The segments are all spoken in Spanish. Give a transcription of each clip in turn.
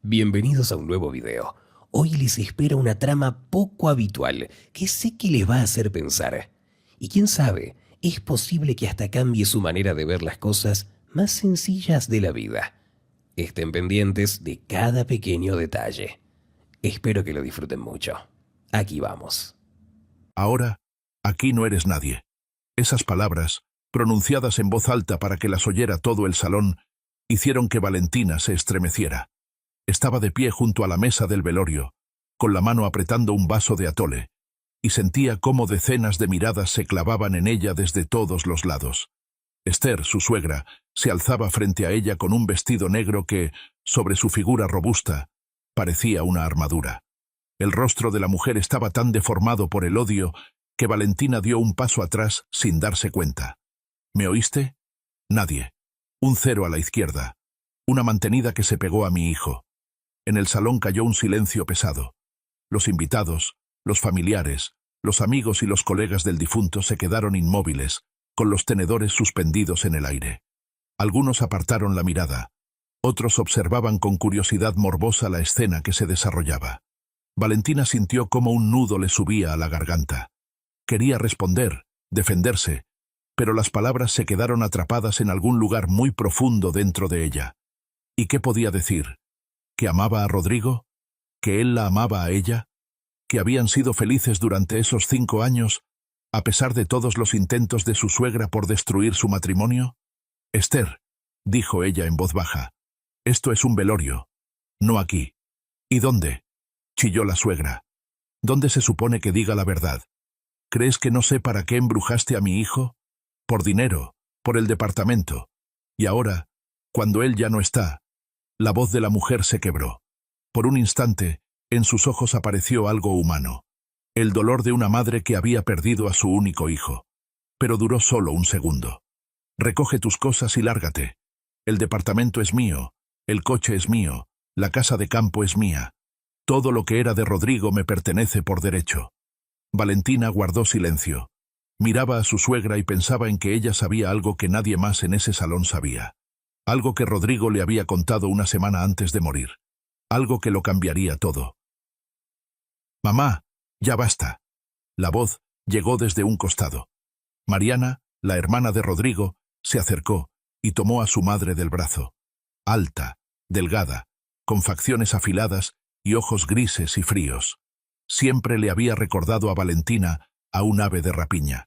Bienvenidos a un nuevo video. Hoy les espera una trama poco habitual que sé que les va a hacer pensar. Y quién sabe, es posible que hasta cambie su manera de ver las cosas más sencillas de la vida. Estén pendientes de cada pequeño detalle. Espero que lo disfruten mucho. Aquí vamos. Ahora, aquí no eres nadie. Esas palabras, pronunciadas en voz alta para que las oyera todo el salón, hicieron que Valentina se estremeciera. Estaba de pie junto a la mesa del velorio, con la mano apretando un vaso de atole, y sentía cómo decenas de miradas se clavaban en ella desde todos los lados. Esther, su suegra, se alzaba frente a ella con un vestido negro que, sobre su figura robusta, parecía una armadura. El rostro de la mujer estaba tan deformado por el odio que Valentina dio un paso atrás sin darse cuenta. ¿Me oíste? Nadie. Un cero a la izquierda. Una mantenida que se pegó a mi hijo. En el salón cayó un silencio pesado. Los invitados, los familiares, los amigos y los colegas del difunto se quedaron inmóviles, con los tenedores suspendidos en el aire. Algunos apartaron la mirada. Otros observaban con curiosidad morbosa la escena que se desarrollaba. Valentina sintió cómo un nudo le subía a la garganta. Quería responder, defenderse, pero las palabras se quedaron atrapadas en algún lugar muy profundo dentro de ella. ¿Y qué podía decir? ¿Que amaba a Rodrigo? ¿Que él la amaba a ella? ¿Que habían sido felices durante esos 5 años, a pesar de todos los intentos de su suegra por destruir su matrimonio? Esther, dijo ella en voz baja, esto es un velorio, no aquí. ¿Y dónde? Chilló la suegra. ¿Dónde se supone que diga la verdad? ¿Crees que no sé para qué embrujaste a mi hijo? Por dinero, por el departamento. Y ahora, cuando él ya no está, la voz de la mujer se quebró. Por un instante, en sus ojos apareció algo humano. El dolor de una madre que había perdido a su único hijo. Pero duró solo un segundo. Recoge tus cosas y lárgate. El departamento es mío, el coche es mío, la casa de campo es mía. Todo lo que era de Rodrigo me pertenece por derecho. Valentina guardó silencio. Miraba a su suegra y pensaba en que ella sabía algo que nadie más en ese salón sabía. Algo que Rodrigo le había contado una semana antes de morir. Algo que lo cambiaría todo. «Mamá, ya basta». La voz llegó desde un costado. Mariana, la hermana de Rodrigo, se acercó y tomó a su madre del brazo. Alta, delgada, con facciones afiladas y ojos grises y fríos. Siempre le había recordado a Valentina a un ave de rapiña.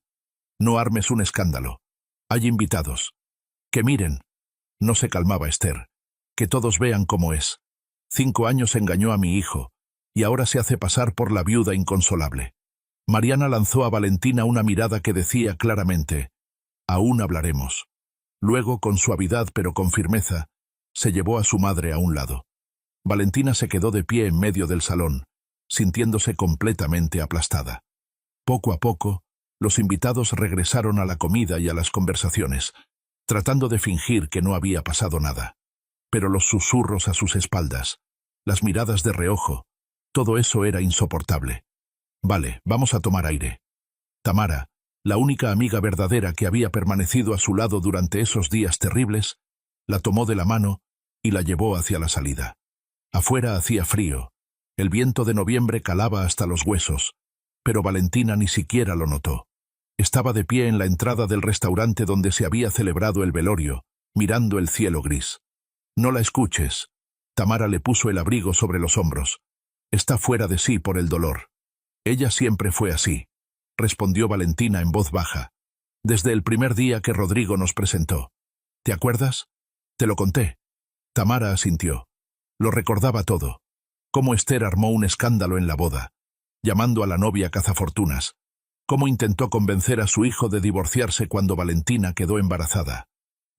«No armes un escándalo. Hay invitados. Que miren». No se calmaba Esther. «Que todos vean cómo es. 5 años engañó a mi hijo, y ahora se hace pasar por la viuda inconsolable». Mariana lanzó a Valentina una mirada que decía claramente, «Aún hablaremos». Luego, con suavidad pero con firmeza, se llevó a su madre a un lado. Valentina se quedó de pie en medio del salón, sintiéndose completamente aplastada. Poco a poco, los invitados regresaron a la comida y a las conversaciones, tratando de fingir que no había pasado nada. Pero los susurros a sus espaldas, las miradas de reojo, todo eso era insoportable. «Vale, vamos a tomar aire». Tamara, la única amiga verdadera que había permanecido a su lado durante esos días terribles, la tomó de la mano y la llevó hacia la salida. Afuera hacía frío, el viento de noviembre calaba hasta los huesos, pero Valentina ni siquiera lo notó. Estaba de pie en la entrada del restaurante donde se había celebrado el velorio, mirando el cielo gris. «No la escuches». Tamara le puso el abrigo sobre los hombros. «Está fuera de sí por el dolor». «Ella siempre fue así», respondió Valentina en voz baja. «Desde el primer día que Rodrigo nos presentó. ¿Te acuerdas? Te lo conté». Tamara asintió. Lo recordaba todo. Cómo Esther armó un escándalo en la boda, llamando a la novia cazafortunas. Cómo intentó convencer a su hijo de divorciarse cuando Valentina quedó embarazada.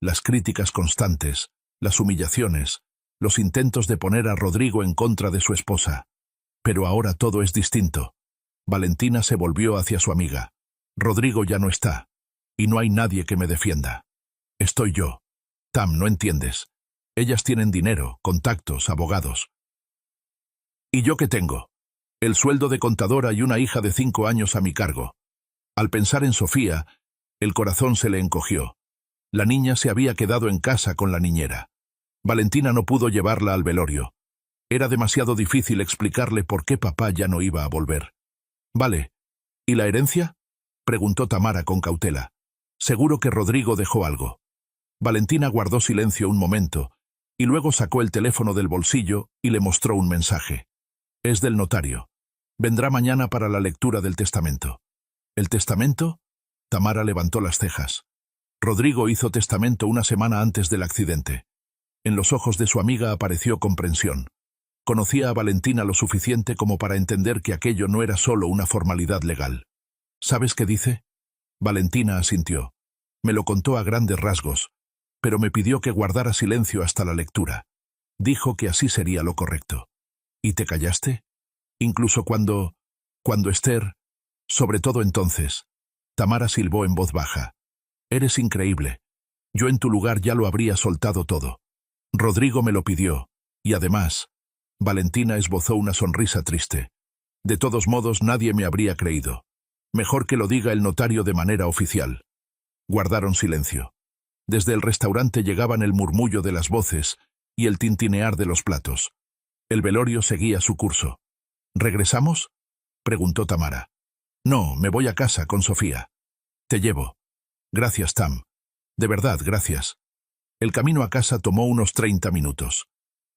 Las críticas constantes, las humillaciones, los intentos de poner a Rodrigo en contra de su esposa. Pero ahora todo es distinto. Valentina se volvió hacia su amiga. «Rodrigo ya no está, y no hay nadie que me defienda. Estoy yo. Tam, no entiendes. Ellas tienen dinero, contactos, abogados. ¿Y yo qué tengo? El sueldo de contadora y una hija de 5 años a mi cargo». Al pensar en Sofía, el corazón se le encogió. La niña se había quedado en casa con la niñera. Valentina no pudo llevarla al velorio. Era demasiado difícil explicarle por qué papá ya no iba a volver. Vale. ¿Y la herencia? Preguntó Tamara con cautela. Seguro que Rodrigo dejó algo. Valentina guardó silencio un momento, y luego sacó el teléfono del bolsillo y le mostró un mensaje. Es del notario. Vendrá mañana para la lectura del testamento. ¿El testamento? Tamara levantó las cejas. Rodrigo hizo testamento una semana antes del accidente. En los ojos de su amiga apareció comprensión. Conocía a Valentina lo suficiente como para entender que aquello no era solo una formalidad legal. ¿Sabes qué dice? Valentina asintió. Me lo contó a grandes rasgos, pero me pidió que guardara silencio hasta la lectura. Dijo que así sería lo correcto. ¿Y te callaste? Incluso cuando Esther, sobre todo entonces. Tamara silbó en voz baja. Eres increíble. Yo en tu lugar ya lo habría soltado todo. Rodrigo me lo pidió, y además, Valentina esbozó una sonrisa triste. De todos modos, nadie me habría creído. Mejor que lo diga el notario de manera oficial. Guardaron silencio. Desde el restaurante llegaban el murmullo de las voces y el tintinear de los platos. El velorio seguía su curso. ¿Regresamos? Preguntó Tamara. No, me voy a casa con Sofía. Te llevo. Gracias, Tam. De verdad, gracias. El camino a casa tomó unos 30 minutos.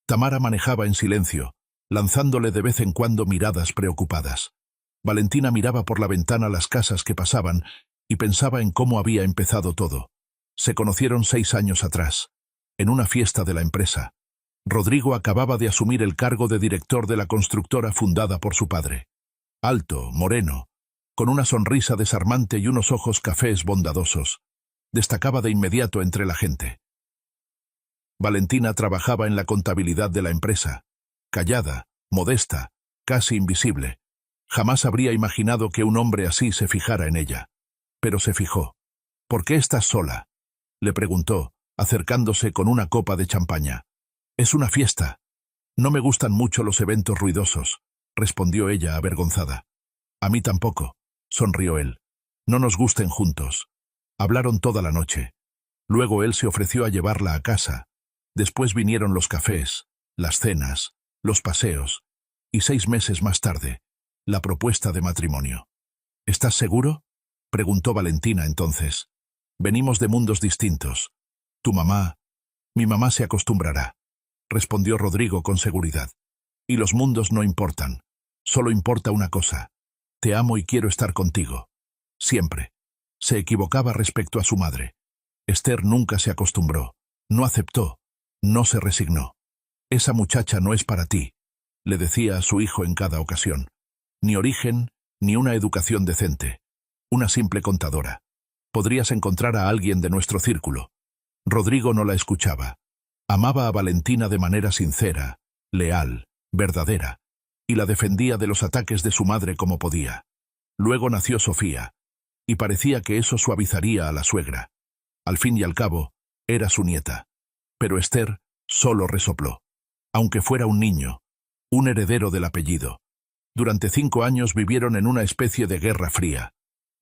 Tamara manejaba en silencio, lanzándole de vez en cuando miradas preocupadas. Valentina miraba por la ventana las casas que pasaban y pensaba en cómo había empezado todo. Se conocieron 6 años atrás, en una fiesta de la empresa. Rodrigo acababa de asumir el cargo de director de la constructora fundada por su padre. Alto, moreno, con una sonrisa desarmante y unos ojos cafés bondadosos. Destacaba de inmediato entre la gente. Valentina trabajaba en la contabilidad de la empresa. Callada, modesta, casi invisible. Jamás habría imaginado que un hombre así se fijara en ella. Pero se fijó. ¿Por qué estás sola?, le preguntó, acercándose con una copa de champaña. Es una fiesta. No me gustan mucho los eventos ruidosos, respondió ella avergonzada. A mí tampoco, sonrió él. No nos gusten juntos. Hablaron toda la noche. Luego él se ofreció a llevarla a casa. Después vinieron los cafés, las cenas, los paseos, y 6 meses más tarde, la propuesta de matrimonio. ¿Estás seguro?, preguntó Valentina entonces. Venimos de mundos distintos. Mi mamá se acostumbrará, respondió Rodrigo con seguridad. Y los mundos no importan. Solo importa una cosa. Te amo y quiero estar contigo. Siempre. Se equivocaba respecto a su madre. Esther nunca se acostumbró. No aceptó. No se resignó. Esa muchacha no es para ti, le decía a su hijo en cada ocasión. Ni origen, ni una educación decente. Una simple contadora. Podrías encontrar a alguien de nuestro círculo. Rodrigo no la escuchaba. Amaba a Valentina de manera sincera, leal, verdadera, y la defendía de los ataques de su madre como podía. Luego nació Sofía, y parecía que eso suavizaría a la suegra. Al fin y al cabo, era su nieta. Pero Esther solo resopló. Aunque fuera un niño, un heredero del apellido. Durante 5 años vivieron en una especie de guerra fría.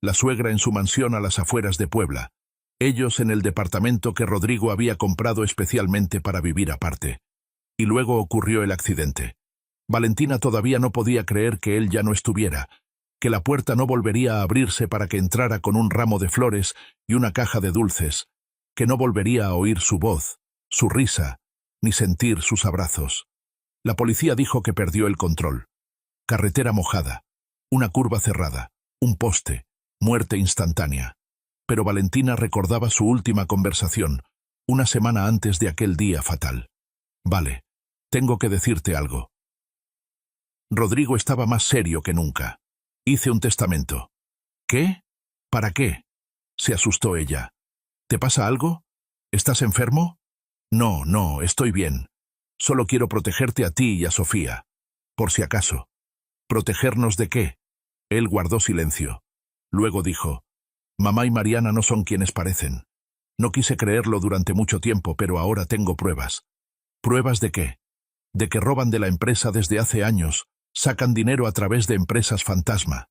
La suegra en su mansión a las afueras de Puebla. Ellos en el departamento que Rodrigo había comprado especialmente para vivir aparte. Y luego ocurrió el accidente. Valentina todavía no podía creer que él ya no estuviera, que la puerta no volvería a abrirse para que entrara con un ramo de flores y una caja de dulces, que no volvería a oír su voz, su risa, ni sentir sus abrazos. La policía dijo que perdió el control. Carretera mojada, una curva cerrada, un poste, muerte instantánea. Pero Valentina recordaba su última conversación, una semana antes de aquel día fatal. Vale, tengo que decirte algo. Rodrigo estaba más serio que nunca. Hice un testamento. ¿Qué? ¿Para qué? Se asustó ella. ¿Te pasa algo? ¿Estás enfermo? No, no, estoy bien. Solo quiero protegerte a ti y a Sofía. Por si acaso. ¿Protegernos de qué? Él guardó silencio. Luego dijo, mamá y Mariana no son quienes parecen. No quise creerlo durante mucho tiempo, pero ahora tengo pruebas. ¿Pruebas de qué? De que roban de la empresa desde hace años, sacan dinero a través de empresas fantasma.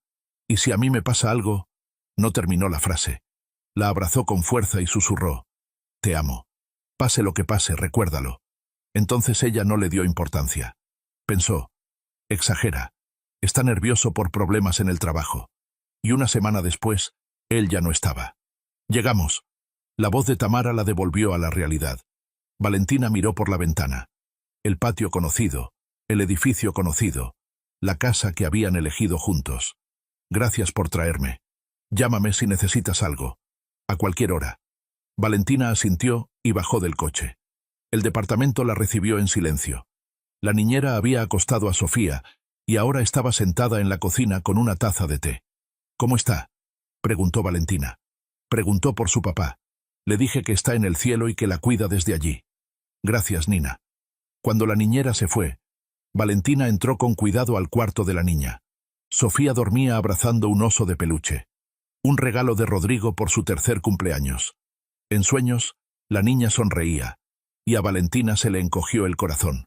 Y si a mí me pasa algo... No terminó la frase. La abrazó con fuerza y susurró. Te amo. Pase lo que pase, recuérdalo. Entonces ella no le dio importancia. Pensó, exagera, está nervioso por problemas en el trabajo. Y una semana después, él ya no estaba. Llegamos. La voz de Tamara la devolvió a la realidad. Valentina miró por la ventana. El patio conocido, el edificio conocido, la casa que habían elegido juntos. Gracias por traerme. Llámame si necesitas algo. A cualquier hora. Valentina asintió y bajó del coche. El departamento la recibió en silencio. La niñera había acostado a Sofía y ahora estaba sentada en la cocina con una taza de té. ¿Cómo está?, preguntó Valentina. Preguntó por su papá. Le dije que está en el cielo y que la cuida desde allí. Gracias, Nina. Cuando la niñera se fue, Valentina entró con cuidado al cuarto de la niña. Sofía dormía abrazando un oso de peluche. Un regalo de Rodrigo por su tercer cumpleaños. En sueños, la niña sonreía, y a Valentina se le encogió el corazón.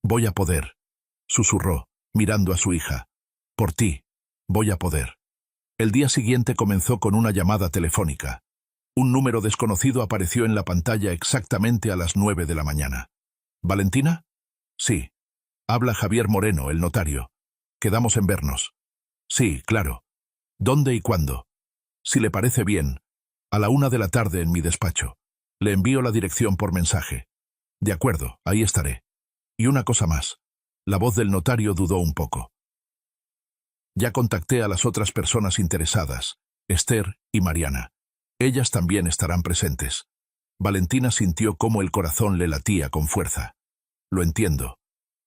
Voy a poder, susurró, mirando a su hija. Por ti, voy a poder. El día siguiente comenzó con una llamada telefónica. Un número desconocido apareció en la pantalla exactamente a las 9 de la mañana. ¿Valentina? Sí. Habla Javier Moreno, el notario. Quedamos en vernos. Sí, claro. ¿Dónde y cuándo? Si le parece bien, a la 1 de la tarde en mi despacho. Le envío la dirección por mensaje. De acuerdo, ahí estaré. Y una cosa más. La voz del notario dudó un poco. Ya contacté a las otras personas interesadas, Esther y Mariana. Ellas también estarán presentes. Valentina sintió cómo el corazón le latía con fuerza. Lo entiendo.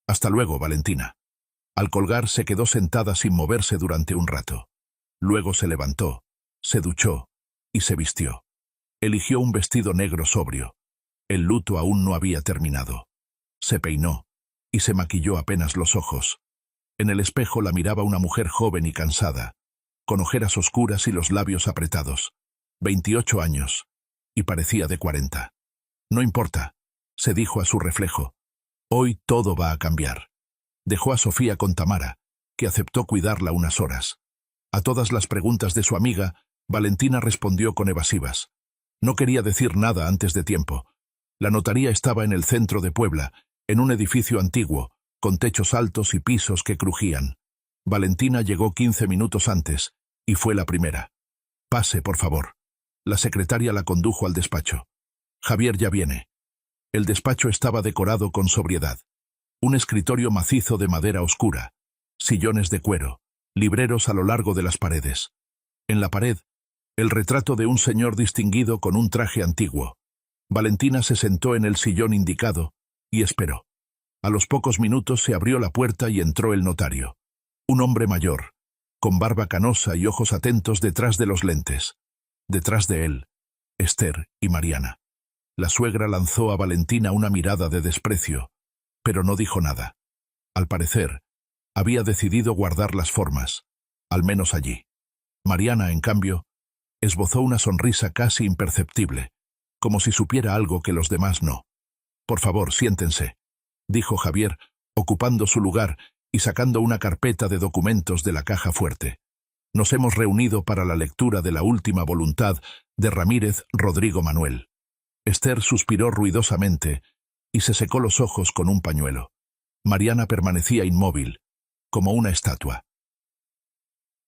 Hasta luego, Valentina. Al colgar se quedó sentada sin moverse durante un rato. Luego se levantó, se duchó y se vistió. Eligió un vestido negro sobrio. El luto aún no había terminado. Se peinó y se maquilló apenas los ojos. En el espejo la miraba una mujer joven y cansada, con ojeras oscuras y los labios apretados. 28 años, y parecía de 40. No importa, se dijo a su reflejo. Hoy todo va a cambiar. Dejó a Sofía con Tamara, que aceptó cuidarla unas horas. A todas las preguntas de su amiga, Valentina respondió con evasivas. No quería decir nada antes de tiempo. La notaría estaba en el centro de Puebla, en un edificio antiguo, con techos altos y pisos que crujían. Valentina llegó 15 minutos antes, y fue la primera. Pase, por favor. La secretaria la condujo al despacho. Javier ya viene. El despacho estaba decorado con sobriedad. Un escritorio macizo de madera oscura, sillones de cuero, libreros a lo largo de las paredes. En la pared, el retrato de un señor distinguido con un traje antiguo. Valentina se sentó en el sillón indicado y esperó. A los pocos minutos se abrió la puerta y entró el notario. Un hombre mayor, con barba canosa y ojos atentos detrás de los lentes. Detrás de él, Esther y Mariana. La suegra lanzó a Valentina una mirada de desprecio, pero no dijo nada. Al parecer, había decidido guardar las formas, al menos allí. Mariana, en cambio, esbozó una sonrisa casi imperceptible, como si supiera algo que los demás no. Por favor, siéntense, dijo Javier, ocupando su lugar y sacando una carpeta de documentos de la caja fuerte. Nos hemos reunido para la lectura de la última voluntad de Ramírez Rodrigo Manuel. Esther suspiró ruidosamente y se secó los ojos con un pañuelo. Mariana permanecía inmóvil, como una estatua.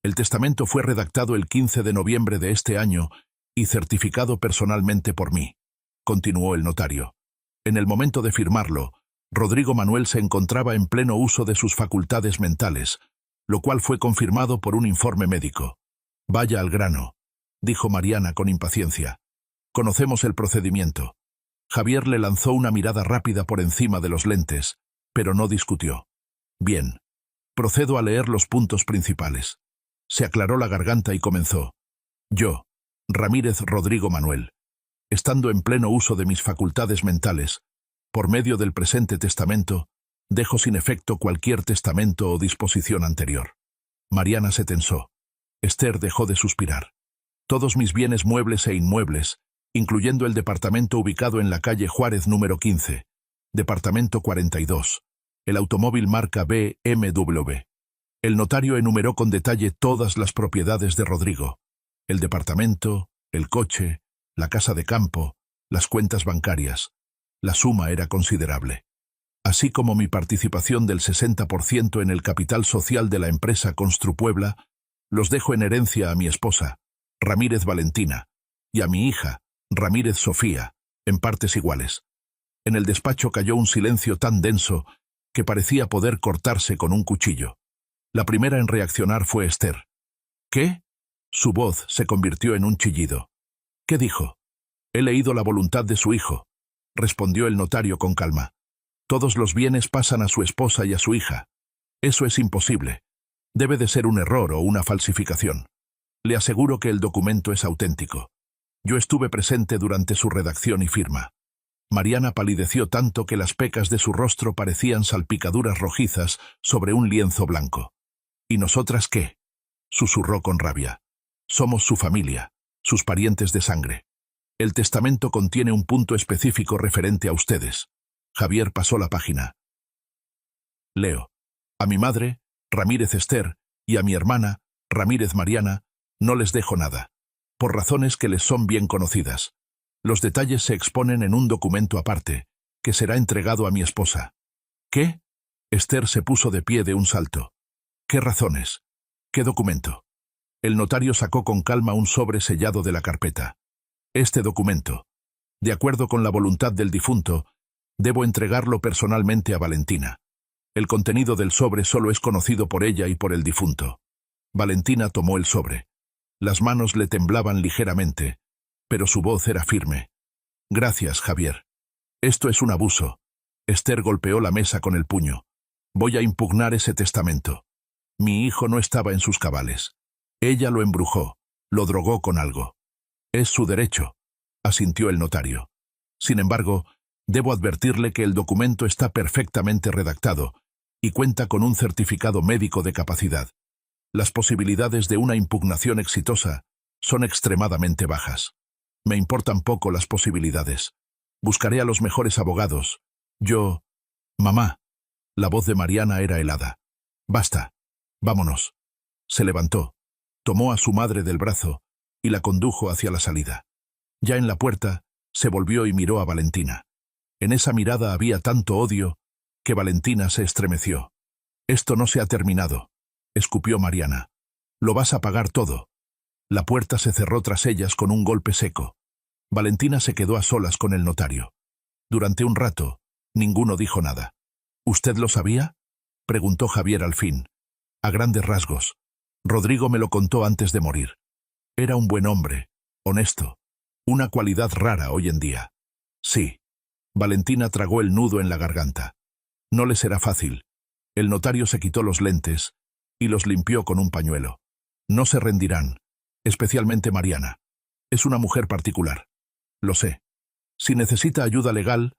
El testamento fue redactado el 15 de noviembre de este año y certificado personalmente por mí, continuó el notario. En el momento de firmarlo, Rodrigo Manuel se encontraba en pleno uso de sus facultades mentales, lo cual fue confirmado por un informe médico. Vaya al grano, dijo Mariana con impaciencia. Conocemos el procedimiento. Javier le lanzó una mirada rápida por encima de los lentes, pero no discutió. Bien. Procedo a leer los puntos principales. Se aclaró la garganta y comenzó. Yo, Ramírez Rodrigo Manuel, estando en pleno uso de mis facultades mentales, por medio del presente testamento, dejo sin efecto cualquier testamento o disposición anterior. Mariana se tensó. Esther dejó de suspirar. Todos mis bienes muebles e inmuebles, incluyendo el departamento ubicado en la calle Juárez número 15, departamento 42, el automóvil marca BMW. El notario enumeró con detalle todas las propiedades de Rodrigo, el departamento, el coche, la casa de campo, las cuentas bancarias. La suma era considerable. así como mi participación del 60% en el capital social de la empresa Construpuebla, los dejo en herencia a mi esposa, Ramírez Valentina, y a mi hija, Ramírez Sofía, en partes iguales. En el despacho cayó un silencio tan denso que parecía poder cortarse con un cuchillo. La primera en reaccionar fue Esther. ¿Qué? Su voz se convirtió en un chillido. ¿Qué dijo? He leído la voluntad de su hijo, respondió el notario con calma. Todos los bienes pasan a su esposa y a su hija. Eso es imposible. Debe de ser un error o una falsificación. Le aseguro que el documento es auténtico. Yo estuve presente durante su redacción y firma. Mariana palideció tanto que las pecas de su rostro parecían salpicaduras rojizas sobre un lienzo blanco. ¿Y nosotras qué? Susurró con rabia. Somos su familia, sus parientes de sangre. El testamento contiene un punto específico referente a ustedes. Javier pasó la página. Leo. A mi madre, Ramírez Esther, y a mi hermana, Ramírez Mariana, no les dejo nada, por razones que les son bien conocidas. Los detalles se exponen en un documento aparte, que será entregado a mi esposa. ¿Qué? Esther se puso de pie de un salto. ¿Qué razones? ¿Qué documento? El notario sacó con calma un sobre sellado de la carpeta. Este documento, de acuerdo con la voluntad del difunto, debo entregarlo personalmente a Valentina. El contenido del sobre solo es conocido por ella y por el difunto. Valentina tomó el sobre. Las manos le temblaban ligeramente, pero su voz era firme. Gracias, Javier. Esto es un abuso. Esther golpeó la mesa con el puño. Voy a impugnar ese testamento. Mi hijo no estaba en sus cabales. Ella lo embrujó, lo drogó con algo. Es su derecho, asintió el notario. Sin embargo, debo advertirle que el documento está perfectamente redactado y cuenta con un certificado médico de capacidad. Las posibilidades de una impugnación exitosa son extremadamente bajas. Me importan poco las posibilidades. Buscaré a los mejores abogados. Yo... Mamá. La voz de Mariana era helada. Basta. Vámonos. Se levantó, tomó a su madre del brazo y la condujo hacia la salida. Ya en la puerta, se volvió y miró a Valentina. En esa mirada había tanto odio que Valentina se estremeció. Esto no se ha terminado, escupió Mariana. Lo vas a pagar todo. La puerta se cerró tras ellas con un golpe seco. Valentina se quedó a solas con el notario. Durante un rato, ninguno dijo nada. ¿Usted lo sabía? Preguntó Javier al fin. A grandes rasgos. Rodrigo me lo contó antes de morir. Era un buen hombre, honesto. Una cualidad rara hoy en día. Sí. Valentina tragó el nudo en la garganta. No le será fácil. El notario se quitó los lentes y los limpió con un pañuelo. No se rendirán, especialmente Mariana. Es una mujer particular. Lo sé. Si necesita ayuda legal,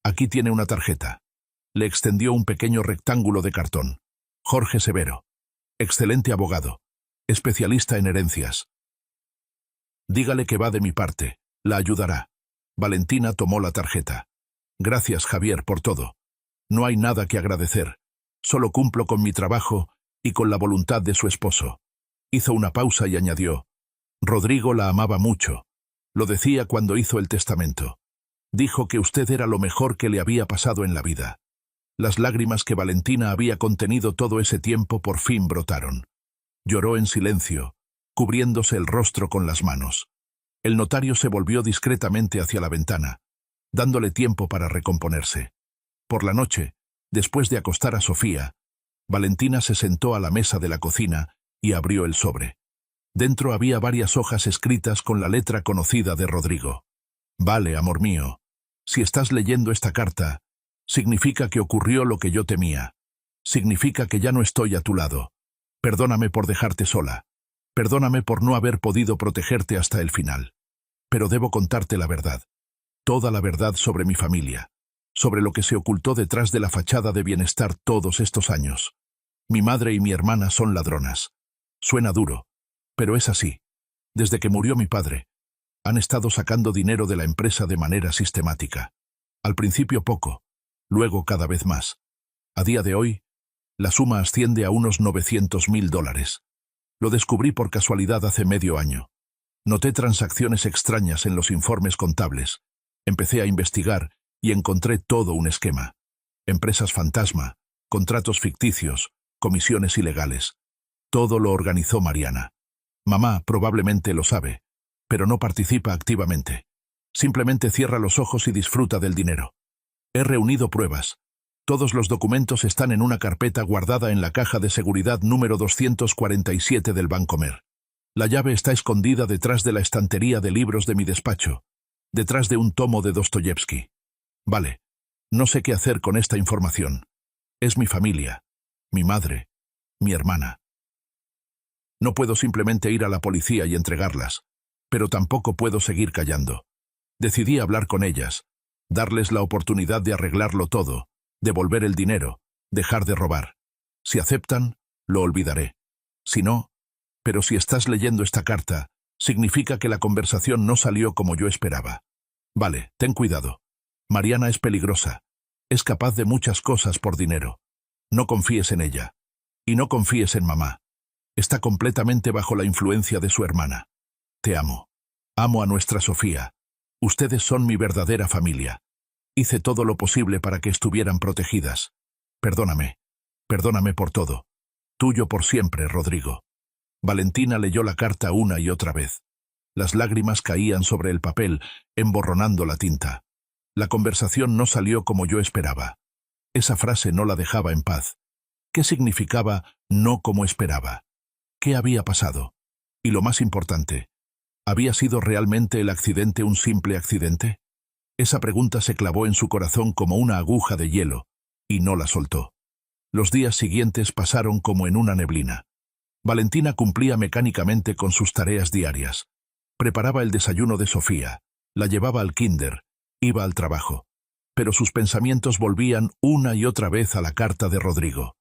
aquí tiene una tarjeta. Le extendió un pequeño rectángulo de cartón. Jorge Severo. Excelente abogado. Especialista en herencias. Dígale que va de mi parte. La ayudará. Valentina tomó la tarjeta. Gracias, Javier, por todo. No hay nada que agradecer. Solo cumplo con mi trabajo y con la voluntad de su esposo. Hizo una pausa y añadió. Rodrigo la amaba mucho. Lo decía cuando hizo el testamento. Dijo que usted era lo mejor que le había pasado en la vida. Las lágrimas que Valentina había contenido todo ese tiempo por fin brotaron. Lloró en silencio, cubriéndose el rostro con las manos. El notario se volvió discretamente hacia la ventana, dándole tiempo para recomponerse. Por la noche, después de acostar a Sofía, Valentina se sentó a la mesa de la cocina y abrió el sobre. Dentro había varias hojas escritas con la letra conocida de Rodrigo. Vale, amor mío, si estás leyendo esta carta, significa que ocurrió lo que yo temía. Significa que ya no estoy a tu lado. Perdóname por dejarte sola. Perdóname por no haber podido protegerte hasta el final. Pero debo contarte la verdad. Toda la verdad sobre mi familia. Sobre lo que se ocultó detrás de la fachada de bienestar todos estos años. Mi madre y mi hermana son ladronas. Suena duro, pero es así. Desde que murió mi padre, han estado sacando dinero de la empresa de manera sistemática. Al principio poco, luego cada vez más. A día de hoy, la suma asciende a unos $900.000. Lo descubrí por casualidad hace medio año. Noté transacciones extrañas en los informes contables. Empecé a investigar y encontré todo un esquema. empresas fantasma, contratos ficticios, comisiones ilegales. Todo lo organizó Mariana. Mamá probablemente lo sabe, pero no participa activamente. Simplemente cierra los ojos y disfruta del dinero. He reunido pruebas. Todos los documentos están en una carpeta guardada en la caja de seguridad número 247 del Bancomer. La llave está escondida detrás de la estantería de libros de mi despacho, detrás de un tomo de Dostoyevsky. Vale, no sé qué hacer con esta información. Es mi familia, mi madre, mi hermana. No puedo simplemente ir a la policía y entregarlas, pero tampoco puedo seguir callando. Decidí hablar con ellas, darles la oportunidad de arreglarlo todo, devolver el dinero, dejar de robar. Si aceptan, lo olvidaré. Si no, pero si estás leyendo esta carta, significa que la conversación no salió como yo esperaba. Vale, ten cuidado. Mariana es peligrosa. Es capaz de muchas cosas por dinero. No confíes en ella. Y no confíes en mamá. Está completamente bajo la influencia de su hermana. Te amo. Amo a nuestra Sofía. Ustedes son mi verdadera familia. Hice todo lo posible para que estuvieran protegidas. Perdóname. Perdóname por todo. Tuyo por siempre, Rodrigo. Valentina leyó la carta una y otra vez. Las lágrimas caían sobre el papel, emborronando la tinta. La conversación no salió como yo esperaba. Esa frase no la dejaba en paz. ¿Qué significaba no como esperaba? ¿Qué había pasado? Y lo más importante, ¿había sido realmente el accidente un simple accidente? Esa pregunta se clavó en su corazón como una aguja de hielo, y no la soltó. Los días siguientes pasaron como en una neblina. Valentina cumplía mecánicamente con sus tareas diarias. Preparaba el desayuno de Sofía, la llevaba al kinder, iba al trabajo. Pero sus pensamientos volvían una y otra vez a la carta de Rodrigo.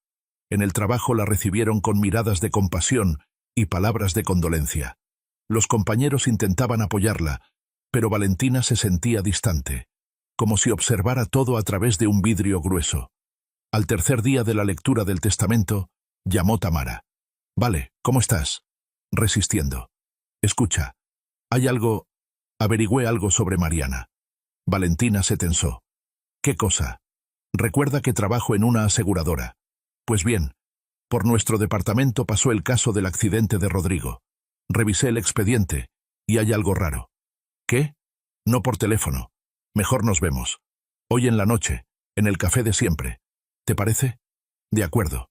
En el trabajo la recibieron con miradas de compasión y palabras de condolencia. Los compañeros intentaban apoyarla, pero Valentina se sentía distante, como si observara todo a través de un vidrio grueso. Al tercer día de la lectura del testamento, llamó Tamara. «Vale, ¿cómo estás?» Resistiendo. «Escucha, hay algo... Averigüé algo sobre Mariana». Valentina se tensó. «¿Qué cosa?» «Recuerda que trabajo en una aseguradora. Pues bien, por nuestro departamento pasó el caso del accidente de Rodrigo. Revisé el expediente, y hay algo raro». «¿Qué?» «No por teléfono. Mejor nos vemos. Hoy en la noche, en el café de siempre. ¿Te parece?» «De acuerdo.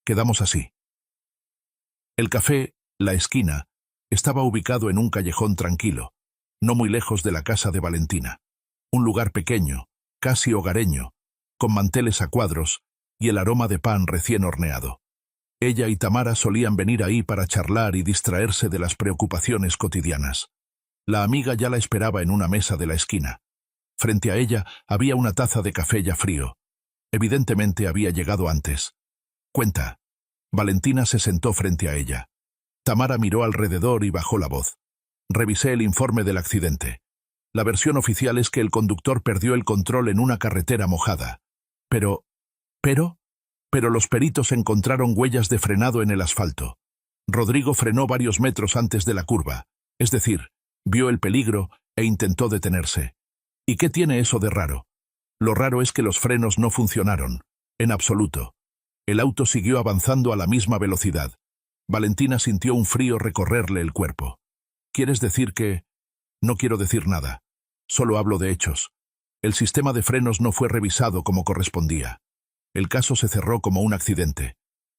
Quedamos así». El café, La Esquina, estaba ubicado en un callejón tranquilo, no muy lejos de la casa de Valentina. Un lugar pequeño, casi hogareño, con manteles a cuadros y el aroma de pan recién horneado. Ella y Tamara solían venir ahí para charlar y distraerse de las preocupaciones cotidianas. La amiga ya la esperaba en una mesa de la esquina. Frente a ella había una taza de café ya frío. Evidentemente había llegado antes. «Cuenta». Valentina se sentó frente a ella. Tamara miró alrededor y bajó la voz. «Revisé el informe del accidente. La versión oficial es que el conductor perdió el control en una carretera mojada. Pero los peritos encontraron huellas de frenado en el asfalto. Rodrigo frenó varios metros antes de la curva, es decir, vio el peligro e intentó detenerse. ¿Y qué tiene eso de raro? Lo raro es que los frenos no funcionaron, en absoluto. El auto siguió avanzando a la misma velocidad. Valentina sintió un frío recorrerle el cuerpo. ¿Quieres decir que...?» «No quiero decir nada. Solo hablo de hechos. El sistema de frenos no fue revisado como correspondía. El caso se cerró como un accidente.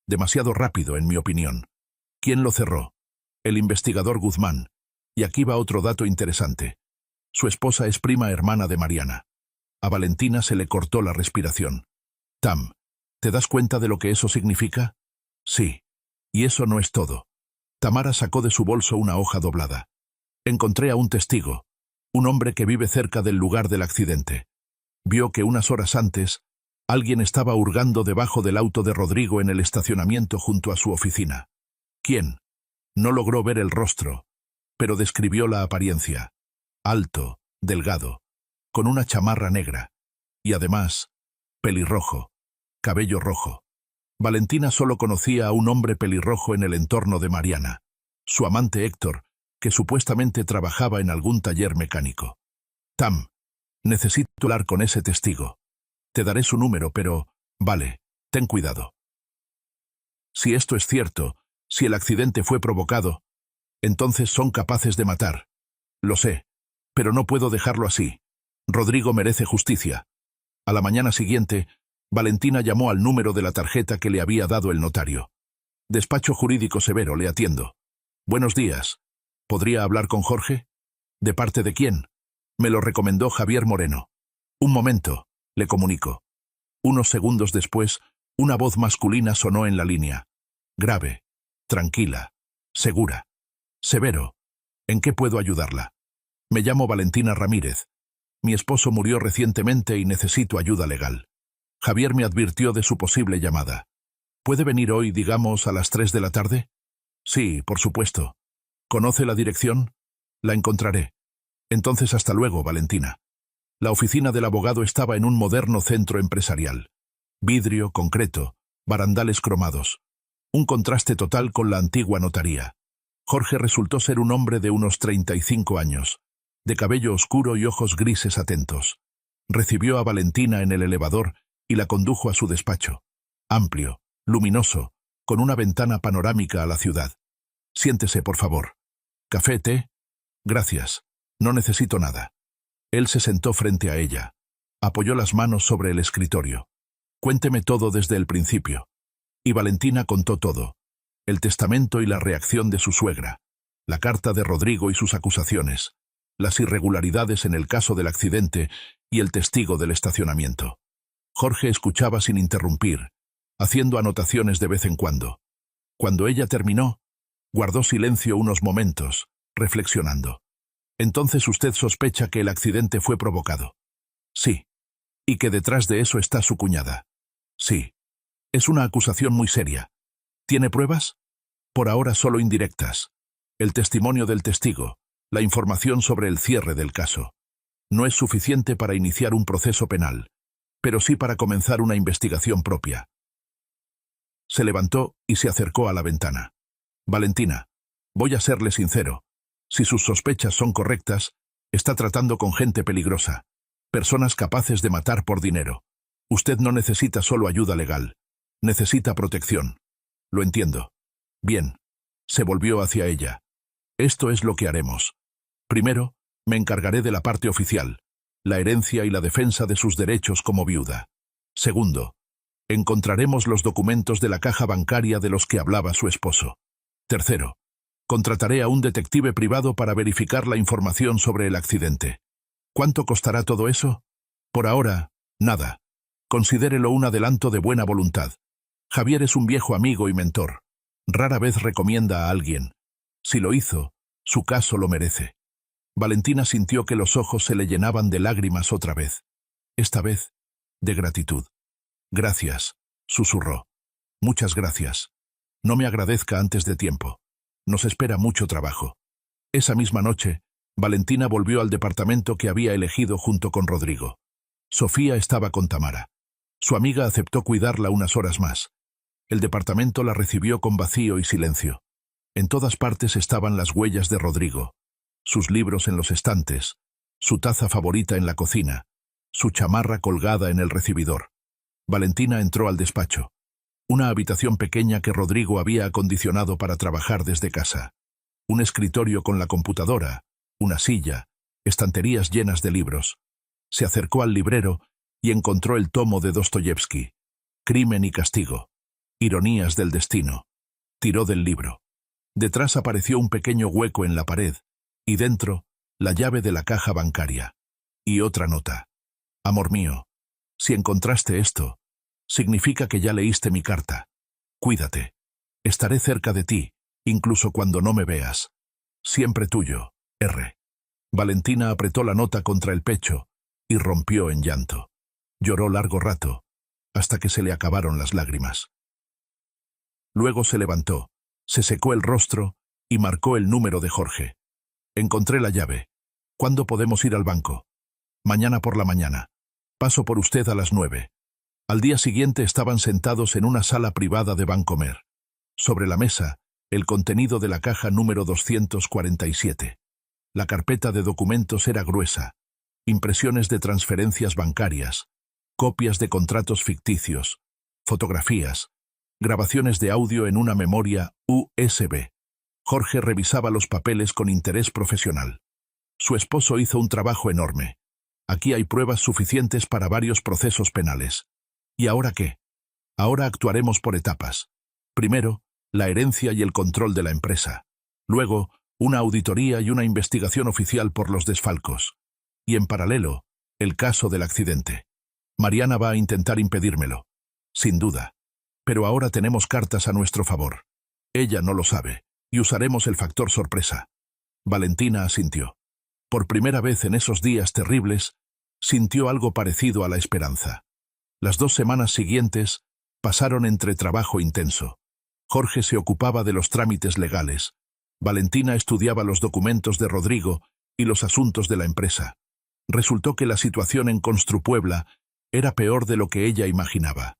Demasiado rápido, en mi opinión. ¿Quién lo cerró? El investigador Guzmán. Y aquí va otro dato interesante. Su esposa es prima hermana de Mariana». A Valentina se le cortó la respiración. «Tam, ¿te das cuenta de lo que eso significa?» «Sí. Y eso no es todo». Tamara sacó de su bolso una hoja doblada. «Encontré a un testigo, un hombre que vive cerca del lugar del accidente. Vio que unas horas antes, alguien estaba hurgando debajo del auto de Rodrigo en el estacionamiento junto a su oficina. ¿Quién? No logró ver el rostro, pero describió la apariencia. Alto, delgado, con una chamarra negra. Y además, pelirrojo, cabello rojo. Valentina solo conocía a un hombre pelirrojo en el entorno de Mariana, su amante Héctor, que supuestamente trabajaba en algún taller mecánico. «Tam, necesito hablar con ese testigo». Te daré su número, pero... Vale, ten cuidado. Si esto es cierto, si el accidente fue provocado, entonces son capaces de matar. Lo sé, pero no puedo dejarlo así. Rodrigo merece justicia. A la mañana siguiente, Valentina llamó al número de la tarjeta que le había dado el notario. Despacho jurídico severo, le atiendo. Buenos días. ¿Podría hablar con Jorge? ¿De parte de quién? Me lo recomendó Javier Moreno. Un momento, le comunico. Unos segundos después, una voz masculina sonó en la línea. Grave, tranquila, segura. Severo, ¿en qué puedo ayudarla? Me llamo Valentina Ramírez. Mi esposo murió recientemente y necesito ayuda legal. Javier me advirtió de su posible llamada. ¿Puede venir hoy, digamos, a las 3 de la tarde? Sí, por supuesto. ¿Conoce la dirección? La encontraré. Entonces hasta luego, Valentina. La oficina del abogado estaba en un moderno centro empresarial. Vidrio, concreto, barandales cromados. Un contraste total con la antigua notaría. Jorge resultó ser un hombre de unos 35 años, de cabello oscuro y ojos grises atentos. Recibió a Valentina en el elevador y la condujo a su despacho. Amplio, luminoso, con una ventana panorámica a la ciudad. Siéntese, por favor. ¿Café, té? Gracias. No necesito nada. Él se sentó frente a ella. Apoyó las manos sobre el escritorio. Cuénteme todo desde el principio. Y Valentina contó todo. El testamento y la reacción de su suegra. La carta de Rodrigo y sus acusaciones. Las irregularidades en el caso del accidente y el testigo del estacionamiento. Jorge escuchaba sin interrumpir, haciendo anotaciones de vez en cuando. Cuando ella terminó, guardó silencio unos momentos, reflexionando. Entonces usted sospecha que el accidente fue provocado. Sí. Y que detrás de eso está su cuñada. Sí. Es una acusación muy seria. ¿Tiene pruebas? Por ahora solo indirectas. El testimonio del testigo, la información sobre el cierre del caso. No es suficiente para iniciar un proceso penal, pero sí para comenzar una investigación propia. Se levantó y se acercó a la ventana. Valentina, voy a serle sincero. Si sus sospechas son correctas, está tratando con gente peligrosa. Personas capaces de matar por dinero. Usted no necesita solo ayuda legal. Necesita protección. Lo entiendo. Bien. Se volvió hacia ella. Esto es lo que haremos. Primero, me encargaré de la parte oficial, la herencia y la defensa de sus derechos como viuda. Segundo, encontraremos los documentos de la caja bancaria de los que hablaba su esposo. Tercero, contrataré a un detective privado para verificar la información sobre el accidente. ¿Cuánto costará todo eso? Por ahora, nada. Considérelo un adelanto de buena voluntad. Javier es un viejo amigo y mentor. Rara vez recomienda a alguien. Si lo hizo, su caso lo merece. Valentina sintió que los ojos se le llenaban de lágrimas otra vez. Esta vez, de gratitud. Gracias, susurró. Muchas gracias. No me agradezca antes de tiempo. Nos espera mucho trabajo. Esa misma noche, Valentina volvió al departamento que había elegido junto con Rodrigo. Sofía estaba con Tamara. Su amiga aceptó cuidarla unas horas más. El departamento la recibió con vacío y silencio. En todas partes estaban las huellas de Rodrigo. Sus libros en los estantes, su taza favorita en la cocina, su chamarra colgada en el recibidor. Valentina entró al despacho. Una habitación pequeña que Rodrigo había acondicionado para trabajar desde casa. Un escritorio con la computadora, una silla, estanterías llenas de libros. Se acercó al librero y encontró el tomo de Dostoyevski, Crimen y castigo, ironías del destino. Tiró del libro. Detrás apareció un pequeño hueco en la pared, y dentro, la llave de la caja bancaria. Y otra nota. Amor mío, si encontraste esto, significa que ya leíste mi carta. Cuídate. Estaré cerca de ti, incluso cuando no me veas. Siempre tuyo, R. Valentina apretó la nota contra el pecho y rompió en llanto. Lloró largo rato, hasta que se le acabaron las lágrimas. Luego se levantó, se secó el rostro y marcó el número de Jorge. Encontré la llave. ¿Cuándo podemos ir al banco? Mañana por la mañana. Paso por usted a las 9. Al día siguiente estaban sentados en una sala privada de Bancomer. Sobre la mesa, el contenido de la caja número 247. La carpeta de documentos era gruesa. Impresiones de transferencias bancarias, copias de contratos ficticios, fotografías, grabaciones de audio en una memoria USB. Jorge revisaba los papeles con interés profesional. Su esposo hizo un trabajo enorme. Aquí hay pruebas suficientes para varios procesos penales. ¿Y ahora qué? Ahora actuaremos por etapas. Primero, la herencia y el control de la empresa. Luego, una auditoría y una investigación oficial por los desfalcos. Y en paralelo, el caso del accidente. Mariana va a intentar impedírmelo. Sin duda. Pero ahora tenemos cartas a nuestro favor. Ella no lo sabe, y usaremos el factor sorpresa. Valentina asintió. Por primera vez en esos días terribles, sintió algo parecido a la esperanza. Las 2 semanas siguientes pasaron entre trabajo intenso. Jorge se ocupaba de los trámites legales. Valentina estudiaba los documentos de Rodrigo y los asuntos de la empresa. Resultó que la situación en Construpuebla era peor de lo que ella imaginaba.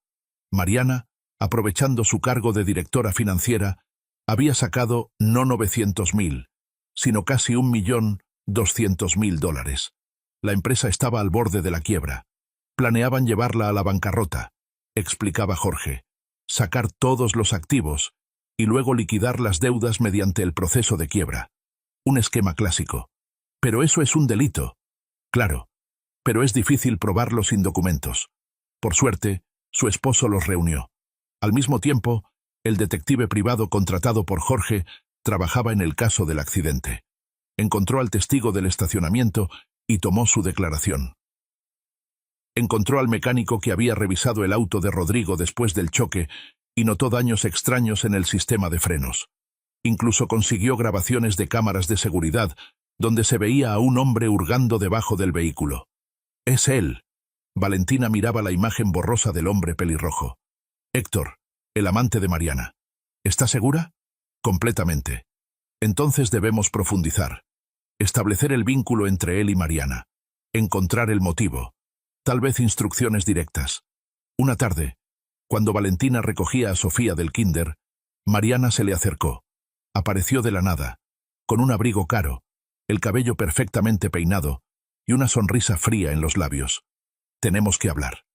Mariana, aprovechando su cargo de directora financiera, había sacado no 900.000, sino casi $1.200.000. La empresa estaba al borde de la quiebra. Planeaban llevarla a la bancarrota, explicaba Jorge, sacar todos los activos y luego liquidar las deudas mediante el proceso de quiebra. Un esquema clásico. Pero eso es un delito. Claro, pero es difícil probarlo sin documentos. Por suerte, su esposo los reunió. Al mismo tiempo, el detective privado contratado por Jorge trabajaba en el caso del accidente. Encontró al testigo del estacionamiento y tomó su declaración. Encontró al mecánico que había revisado el auto de Rodrigo después del choque y notó daños extraños en el sistema de frenos. Incluso consiguió grabaciones de cámaras de seguridad donde se veía a un hombre hurgando debajo del vehículo. «Es él». Valentina miraba la imagen borrosa del hombre pelirrojo. «Héctor, el amante de Mariana. ¿Está segura?» «Completamente. Entonces debemos profundizar. Establecer el vínculo entre él y Mariana. Encontrar el motivo. Tal vez instrucciones directas». Una tarde, cuando Valentina recogía a Sofía del kinder, Mariana se le acercó. Apareció de la nada, con un abrigo caro, el cabello perfectamente peinado y una sonrisa fría en los labios. «Tenemos que hablar».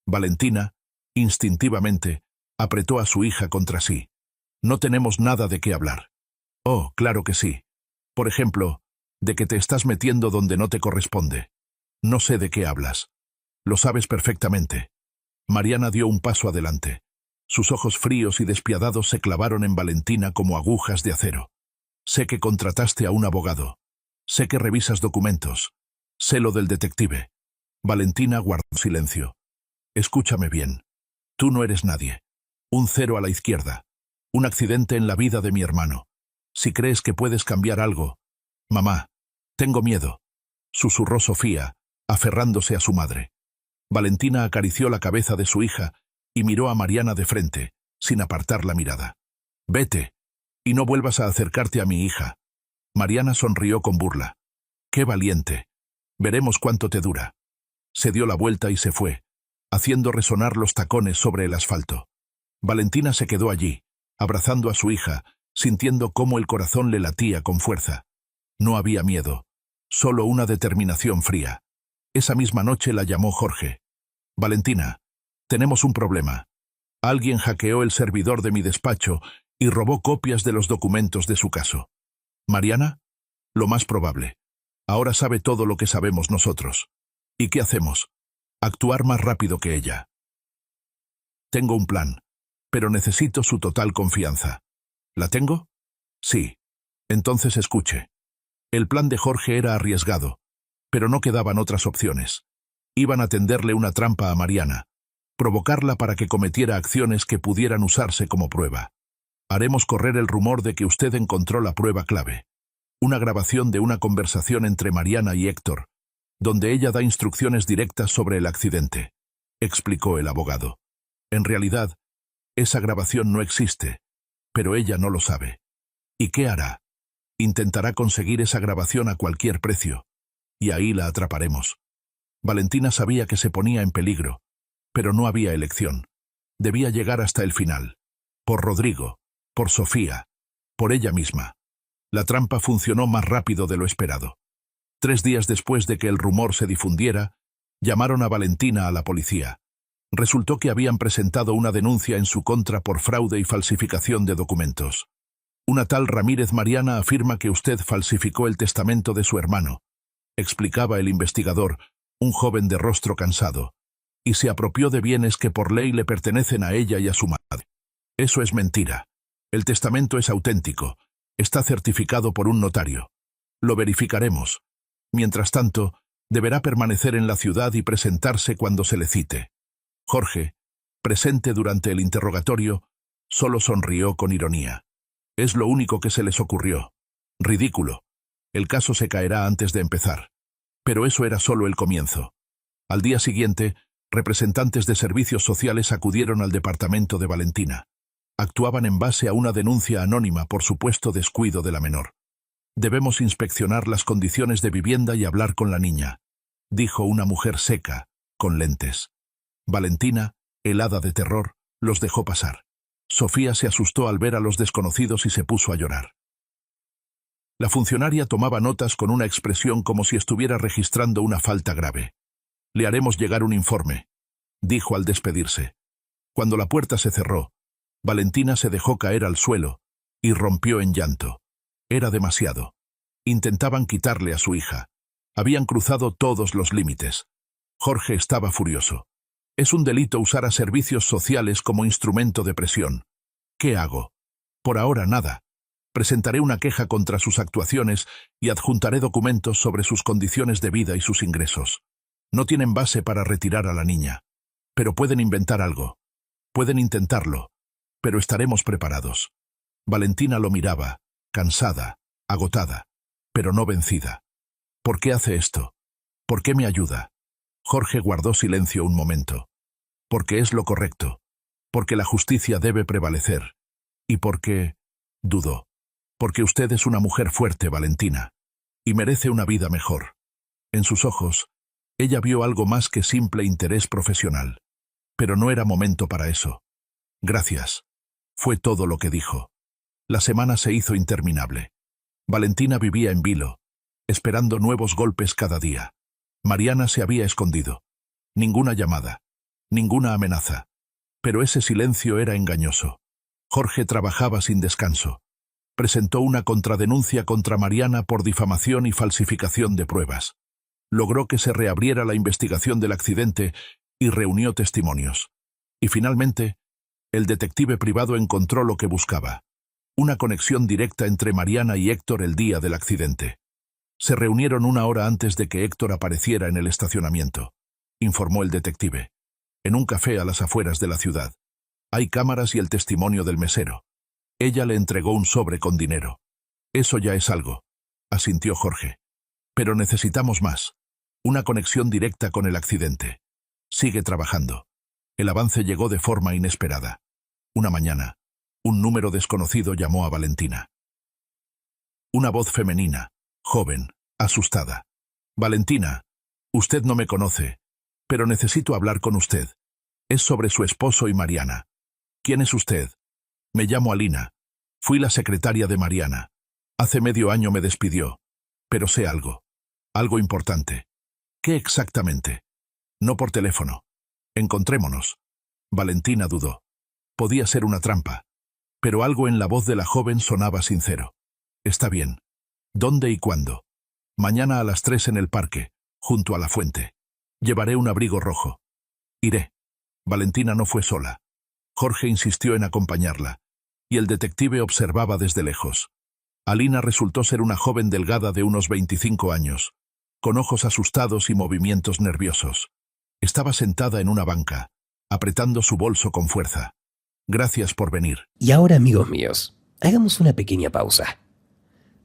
Valentina, instintivamente, apretó a su hija contra sí. «No tenemos nada de qué hablar». «Oh, claro que sí. Por ejemplo, de que te estás metiendo donde no te corresponde». «No sé de qué hablas». «Lo sabes perfectamente». Mariana dio un paso adelante. Sus ojos fríos y despiadados se clavaron en Valentina como agujas de acero. «Sé que contrataste a un abogado. Sé que revisas documentos. Sé lo del detective». Valentina guardó silencio. «Escúchame bien. Tú no eres nadie. Un cero a la izquierda. Un accidente en la vida de mi hermano. Si crees que puedes cambiar algo...» «Mamá, tengo miedo», susurró Sofía, aferrándose a su madre. Valentina acarició la cabeza de su hija y miró a Mariana de frente, sin apartar la mirada. «Vete, y no vuelvas a acercarte a mi hija». Mariana sonrió con burla. «Qué valiente. Veremos cuánto te dura». Se dio la vuelta y se fue, haciendo resonar los tacones sobre el asfalto. Valentina se quedó allí, abrazando a su hija, sintiendo cómo el corazón le latía con fuerza. No había miedo, solo una determinación fría. Esa misma noche la llamó Jorge. «Valentina, tenemos un problema. Alguien hackeó el servidor de mi despacho y robó copias de los documentos de su caso». «¿Mariana?» «Lo más probable. Ahora sabe todo lo que sabemos nosotros. ¿Y qué hacemos?» «Actuar más rápido que ella». «Tengo un plan, pero necesito su total confianza». «¿La tengo?» «Sí. Entonces escuche». El plan de Jorge era arriesgado, pero no quedaban otras opciones. Iban a tenderle una trampa a Mariana, provocarla para que cometiera acciones que pudieran usarse como prueba. «Haremos correr el rumor de que usted encontró la prueba clave. Una grabación de una conversación entre Mariana y Héctor, donde ella da instrucciones directas sobre el accidente», explicó el abogado. «En realidad, esa grabación no existe, pero ella no lo sabe. ¿Y qué hará? Intentará conseguir esa grabación a cualquier precio, y ahí la atraparemos». Valentina sabía que se ponía en peligro, pero no había elección. Debía llegar hasta el final. Por Rodrigo, por Sofía, por ella misma. La trampa funcionó más rápido de lo esperado. 3 días después de que el rumor se difundiera, Llamaron a Valentina a la policía. Resultó que habían presentado una denuncia en su contra por fraude y falsificación de documentos. Una tal Ramírez Mariana afirma que usted falsificó el testamento de su hermano, explicaba el investigador, un joven de rostro cansado, y se apropió de bienes que por ley le pertenecen a ella y a su madre. Eso es mentira. El testamento es auténtico. Está certificado por un notario. Lo verificaremos. Mientras tanto, deberá permanecer en la ciudad y presentarse cuando se le cite. Jorge, presente durante el interrogatorio, solo sonrió con ironía. Es lo único que se les ocurrió. Ridículo. El caso se caerá antes de empezar. Pero eso era solo el comienzo. Al día siguiente, representantes de servicios sociales acudieron al departamento de Valentina. Actuaban en base a una denuncia anónima por supuesto descuido de la menor. Debemos inspeccionar las condiciones de vivienda y hablar con la niña, dijo una mujer seca, con lentes. Valentina, helada de terror, los dejó pasar. Sofía se asustó al ver a los desconocidos y se puso a llorar. La funcionaria tomaba notas con una expresión como si estuviera registrando una falta grave. Le haremos llegar un informe, dijo al despedirse. Cuando la puerta se cerró, Valentina se dejó caer al suelo y rompió en llanto. Era demasiado. Intentaban quitarle a su hija. Habían cruzado todos los límites. Jorge estaba furioso. Es un delito usar a servicios sociales como instrumento de presión. ¿Qué hago? Por ahora nada. Presentaré una queja contra sus actuaciones y adjuntaré documentos sobre sus condiciones de vida y sus ingresos. No tienen base para retirar a la niña. Pero pueden inventar algo. Pueden intentarlo. Pero estaremos preparados. Valentina lo miraba, cansada, agotada, pero no vencida. ¿Por qué hace esto? ¿Por qué me ayuda? Jorge guardó silencio un momento. Porque es lo correcto. Porque la justicia debe prevalecer. Y porque... dudó. Porque usted es una mujer fuerte, Valentina. Y merece una vida mejor. En sus ojos, ella vio algo más que simple interés profesional. Pero no era momento para eso. Gracias. Fue todo lo que dijo. La semana se hizo interminable. Valentina vivía en vilo, esperando nuevos golpes cada día. Mariana se había escondido. Ninguna llamada. Ninguna amenaza. Pero ese silencio era engañoso. Jorge trabajaba sin descanso. Presentó una contradenuncia contra Mariana por difamación y falsificación de pruebas. Logró que se reabriera la investigación del accidente y reunió testimonios. Y finalmente, el detective privado encontró lo que buscaba. Una conexión directa entre Mariana y Héctor el día del accidente. Se reunieron una hora antes de que Héctor apareciera en el estacionamiento, informó el detective. En un café a las afueras de la ciudad. Hay cámaras y el testimonio del mesero. Ella le entregó un sobre con dinero. Eso ya es algo, asintió Jorge. Pero necesitamos más. Una conexión directa con el accidente. Sigue trabajando. El avance llegó de forma inesperada. Una mañana, un número desconocido llamó a Valentina. Una voz femenina, joven, asustada. Valentina, usted no me conoce, pero necesito hablar con usted. Es sobre su esposo y Mariana. ¿Quién es usted? Me llamo Alina. Fui la secretaria de Mariana. Hace medio año me despidió. Pero sé algo. Algo importante. ¿Qué exactamente? No por teléfono. Encontrémonos. Valentina dudó. Podía ser una trampa. Pero algo en la voz de la joven sonaba sincero. Está bien. ¿Dónde y cuándo? Mañana a las 3 en el parque, junto a la fuente. Llevaré un abrigo rojo. Iré. Valentina no fue sola. Jorge insistió en acompañarla, y el detective observaba desde lejos. Alina resultó ser una joven delgada de unos 25 años, con ojos asustados y movimientos nerviosos. Estaba sentada en una banca, apretando su bolso con fuerza. Gracias por venir. Y ahora, amigos míos, hagamos una pequeña pausa.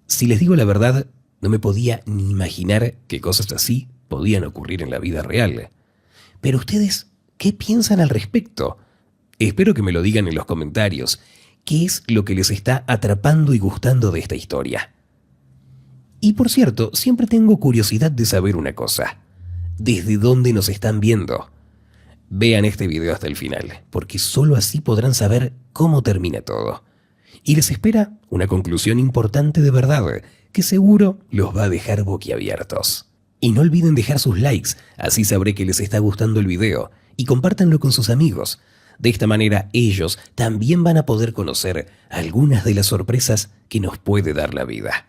Si les digo la verdad, no me podía ni imaginar que cosas así podían ocurrir en la vida real. Pero ustedes, ¿qué piensan al respecto? Espero que me lo digan en los comentarios. ¿Qué es lo que les está atrapando y gustando de esta historia? Y por cierto, siempre tengo curiosidad de saber una cosa. ¿Desde dónde nos están viendo? Vean este video hasta el final, porque solo así podrán saber cómo termina todo. Y les espera una conclusión importante de verdad, que seguro los va a dejar boquiabiertos. Y no olviden dejar sus likes, así sabré que les está gustando el video, y compártanlo con sus amigos. De esta manera ellos también van a poder conocer algunas de las sorpresas que nos puede dar la vida.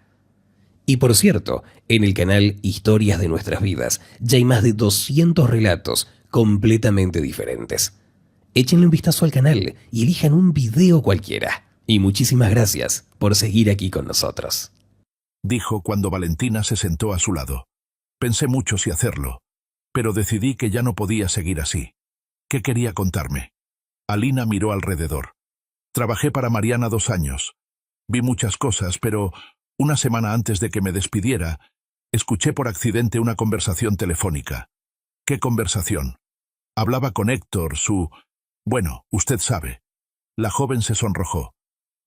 Y por cierto, en el canal Historias de Nuestras Vidas ya hay más de 200 relatos completamente diferentes. Échenle un vistazo al canal y elijan un video cualquiera. Y muchísimas gracias por seguir aquí con nosotros. Dijo cuando Valentina se sentó a su lado. Pensé mucho si hacerlo, pero decidí que ya no podía seguir así. ¿Qué quería contarme? Alina miró alrededor. Trabajé para Mariana 2 años. Vi muchas cosas, pero una semana antes de que me despidiera, escuché por accidente una conversación telefónica. ¿Qué conversación? Hablaba con Héctor, Bueno, usted sabe. La joven se sonrojó.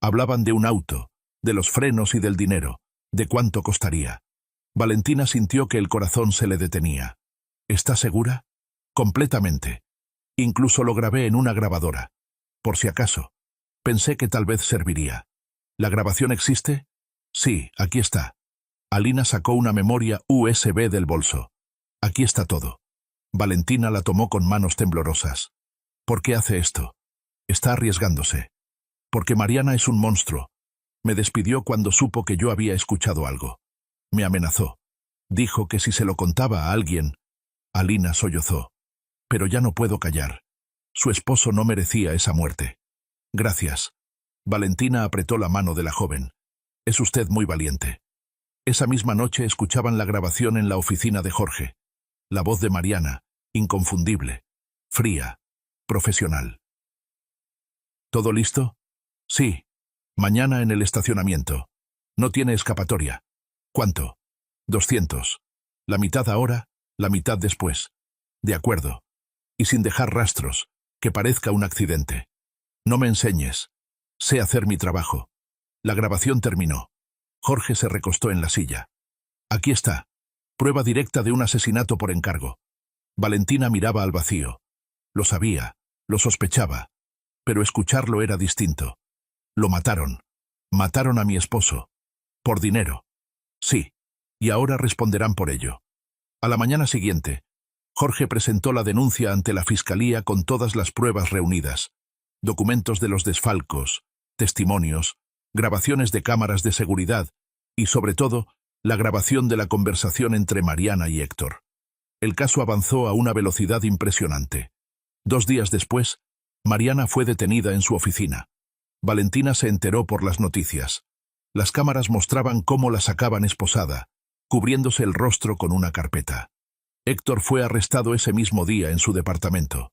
Hablaban de un auto, de los frenos y del dinero, de cuánto costaría. Valentina sintió que el corazón se le detenía. ¿Está segura? Completamente. Incluso lo grabé en una grabadora. Por si acaso. Pensé que tal vez serviría. ¿La grabación existe? Sí, aquí está. Alina sacó una memoria USB del bolso. Aquí está todo. Valentina la tomó con manos temblorosas. ¿Por qué hace esto? Está arriesgándose. Porque Mariana es un monstruo. Me despidió cuando supo que yo había escuchado algo. Me amenazó. Dijo que si se lo contaba a alguien... Alina sollozó. Pero ya no puedo callar. Su esposo no merecía esa muerte. Gracias. Valentina apretó la mano de la joven. Es usted muy valiente. Esa misma noche escuchaban la grabación en la oficina de Jorge. La voz de Mariana, inconfundible, fría, profesional. ¿Todo listo? Sí. Mañana en el estacionamiento. No tiene escapatoria. ¿Cuánto? 200. La mitad ahora, la mitad después. De acuerdo. Y sin dejar rastros, que parezca un accidente. No me enseñes. Sé hacer mi trabajo. La grabación terminó. Jorge se recostó en la silla. Aquí está. Prueba directa de un asesinato por encargo. Valentina miraba al vacío. Lo sabía, lo sospechaba. Pero escucharlo era distinto. Lo mataron. Mataron a mi esposo. Por dinero. Sí. Y ahora responderán por ello. A la mañana siguiente, Jorge presentó la denuncia ante la fiscalía con todas las pruebas reunidas. Documentos de los desfalcos, testimonios, grabaciones de cámaras de seguridad y, sobre todo, la grabación de la conversación entre Mariana y Héctor. El caso avanzó a una velocidad impresionante. 2 días después, Mariana fue detenida en su oficina. Valentina se enteró por las noticias. Las cámaras mostraban cómo la sacaban esposada, cubriéndose el rostro con una carpeta. Héctor fue arrestado ese mismo día en su departamento.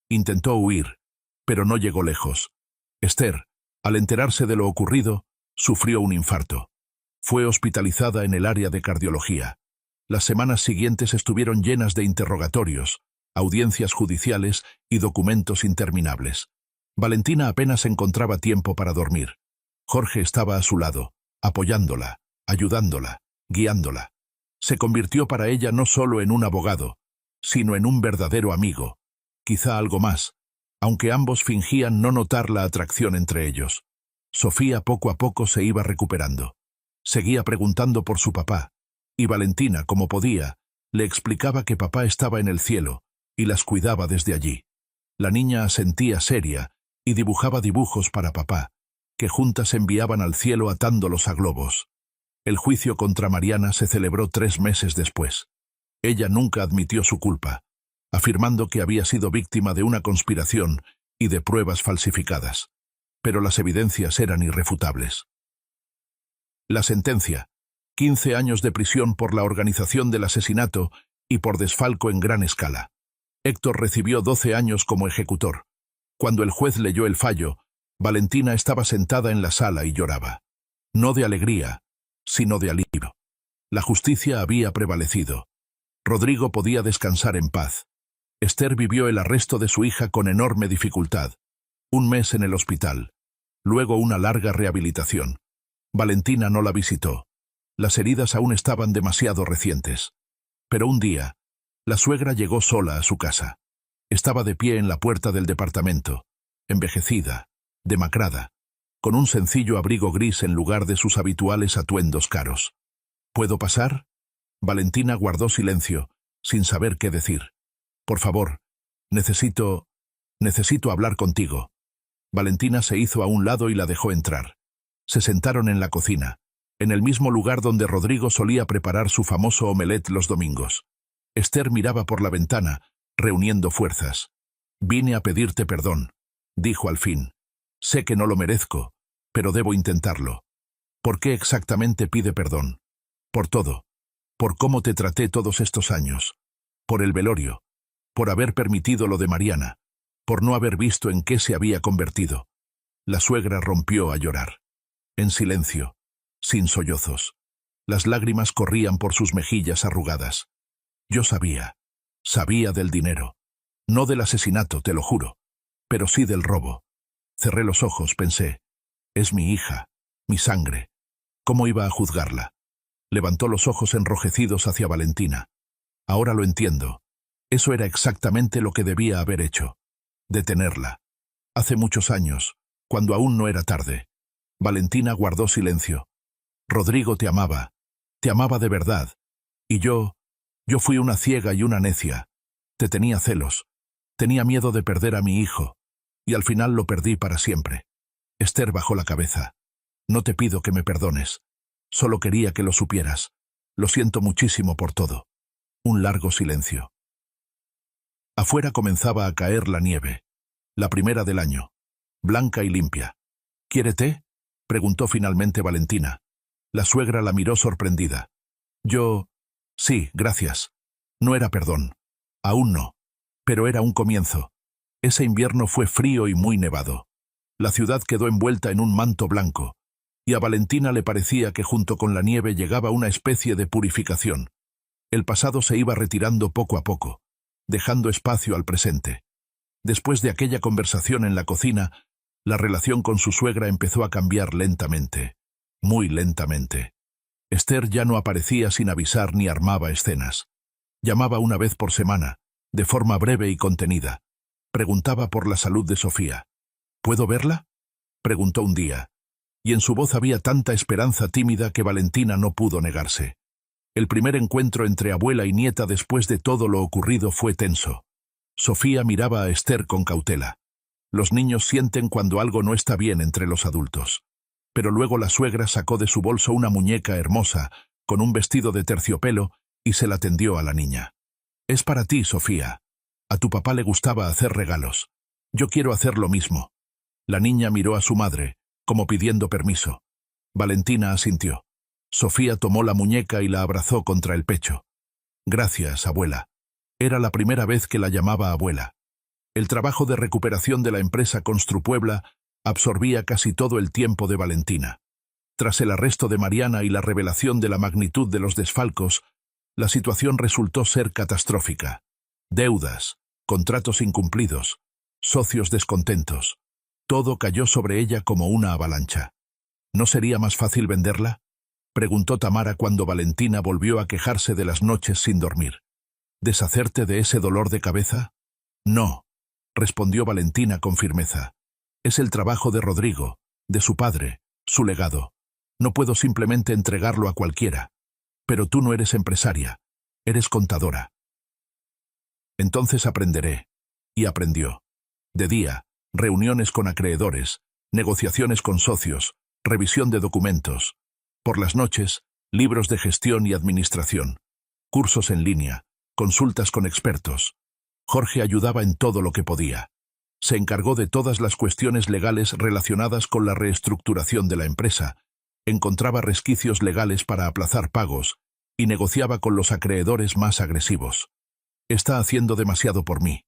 Intentó huir, pero no llegó lejos. Esther, al enterarse de lo ocurrido, sufrió un infarto. Fue hospitalizada en el área de cardiología. Las semanas siguientes estuvieron llenas de interrogatorios, audiencias judiciales y documentos interminables. Valentina apenas encontraba tiempo para dormir. Jorge estaba a su lado, apoyándola, ayudándola, guiándola. Se convirtió para ella no solo en un abogado, sino en un verdadero amigo, quizá algo más, aunque ambos fingían no notar la atracción entre ellos. Sofía poco a poco se iba recuperando. Seguía preguntando por su papá, y Valentina, como podía, le explicaba que papá estaba en el cielo y las cuidaba desde allí. La niña asentía seria y dibujaba dibujos para papá, que juntas enviaban al cielo atándolos a globos. El juicio contra Mariana se celebró 3 meses después. Ella nunca admitió su culpa, afirmando que había sido víctima de una conspiración y de pruebas falsificadas. Pero las evidencias eran irrefutables. La sentencia: 15 años de prisión por la organización del asesinato y por desfalco en gran escala. Héctor recibió 12 años como ejecutor. Cuando el juez leyó el fallo, Valentina estaba sentada en la sala y lloraba. No de alegría, sino de alivio. La justicia había prevalecido. Rodrigo podía descansar en paz. Esther vivió el arresto de su hija con enorme dificultad. 1 mes en el hospital. Luego una larga rehabilitación. Valentina no la visitó. Las heridas aún estaban demasiado recientes. Pero un día, la suegra llegó sola a su casa. Estaba de pie en la puerta del departamento, envejecida, demacrada, con un sencillo abrigo gris en lugar de sus habituales atuendos caros. ¿Puedo pasar? Valentina guardó silencio, sin saber qué decir. Por favor, necesito hablar contigo. Valentina se hizo a un lado y la dejó entrar. Se sentaron en la cocina, en el mismo lugar donde Rodrigo solía preparar su famoso omelette los domingos. Esther miraba por la ventana, reuniendo fuerzas. «Vine a pedirte perdón», dijo al fin. «Sé que no lo merezco, pero debo intentarlo». «¿Por qué exactamente pide perdón?» «Por todo. Por cómo te traté todos estos años. Por el velorio. Por haber permitido lo de Mariana. Por no haber visto en qué se había convertido». La suegra rompió a llorar. En silencio, sin sollozos. Las lágrimas corrían por sus mejillas arrugadas. «Yo sabía del dinero. No del asesinato, te lo juro, pero sí del robo. Cerré los ojos, pensé, es mi hija, mi sangre. ¿Cómo iba a juzgarla?» Levantó los ojos enrojecidos hacia Valentina. «Ahora lo entiendo. Eso era exactamente lo que debía haber hecho. Detenerla. Hace muchos años, cuando aún no era tarde». Valentina guardó silencio. «Rodrigo te amaba de verdad. Y yo fui una ciega y una necia. Te tenía celos. Tenía miedo de perder a mi hijo. Y al final lo perdí para siempre». Esther bajó la cabeza. «No te pido que me perdones. Solo quería que lo supieras. Lo siento muchísimo por todo». Un largo silencio. Afuera comenzaba a caer la nieve. La primera del año. Blanca y limpia. «¿Quiere té?», preguntó finalmente Valentina. La suegra la miró sorprendida. Sí, gracias. No era perdón. Aún no. Pero era un comienzo. Ese invierno fue frío y muy nevado. La ciudad quedó envuelta en un manto blanco, y a Valentina le parecía que junto con la nieve llegaba una especie de purificación. El pasado se iba retirando poco a poco, dejando espacio al presente. Después de aquella conversación en la cocina, la relación con su suegra empezó a cambiar lentamente, muy lentamente. Esther ya no aparecía sin avisar ni armaba escenas. Llamaba una vez por semana, de forma breve y contenida. Preguntaba por la salud de Sofía. «¿Puedo verla?», preguntó un día, y en su voz había tanta esperanza tímida que Valentina no pudo negarse. El primer encuentro entre abuela y nieta después de todo lo ocurrido fue tenso. Sofía miraba a Esther con cautela. Los niños sienten cuando algo no está bien entre los adultos. Pero luego la suegra sacó de su bolso una muñeca hermosa, con un vestido de terciopelo, y se la tendió a la niña. «Es para ti, Sofía. A tu papá le gustaba hacer regalos. Yo quiero hacer lo mismo». La niña miró a su madre, como pidiendo permiso. Valentina asintió. Sofía tomó la muñeca y la abrazó contra el pecho. «Gracias, abuela». Era la primera vez que la llamaba abuela. El trabajo de recuperación de la empresa Construpuebla absorbía casi todo el tiempo de Valentina. Tras el arresto de Mariana y la revelación de la magnitud de los desfalcos, la situación resultó ser catastrófica. Deudas, contratos incumplidos, socios descontentos. Todo cayó sobre ella como una avalancha. ¿No sería más fácil venderla?, preguntó Tamara cuando Valentina volvió a quejarse de las noches sin dormir. ¿Deshacerte de ese dolor de cabeza? No, respondió Valentina con firmeza. Es el trabajo de Rodrigo, de su padre, su legado. No puedo simplemente entregarlo a cualquiera. Pero tú no eres empresaria, eres contadora. Entonces aprenderé. Y aprendió. De día, reuniones con acreedores, negociaciones con socios, revisión de documentos. Por las noches, libros de gestión y administración, cursos en línea, consultas con expertos. Jorge ayudaba en todo lo que podía. Se encargó de todas las cuestiones legales relacionadas con la reestructuración de la empresa, encontraba resquicios legales para aplazar pagos y negociaba con los acreedores más agresivos. «Está haciendo demasiado por mí»,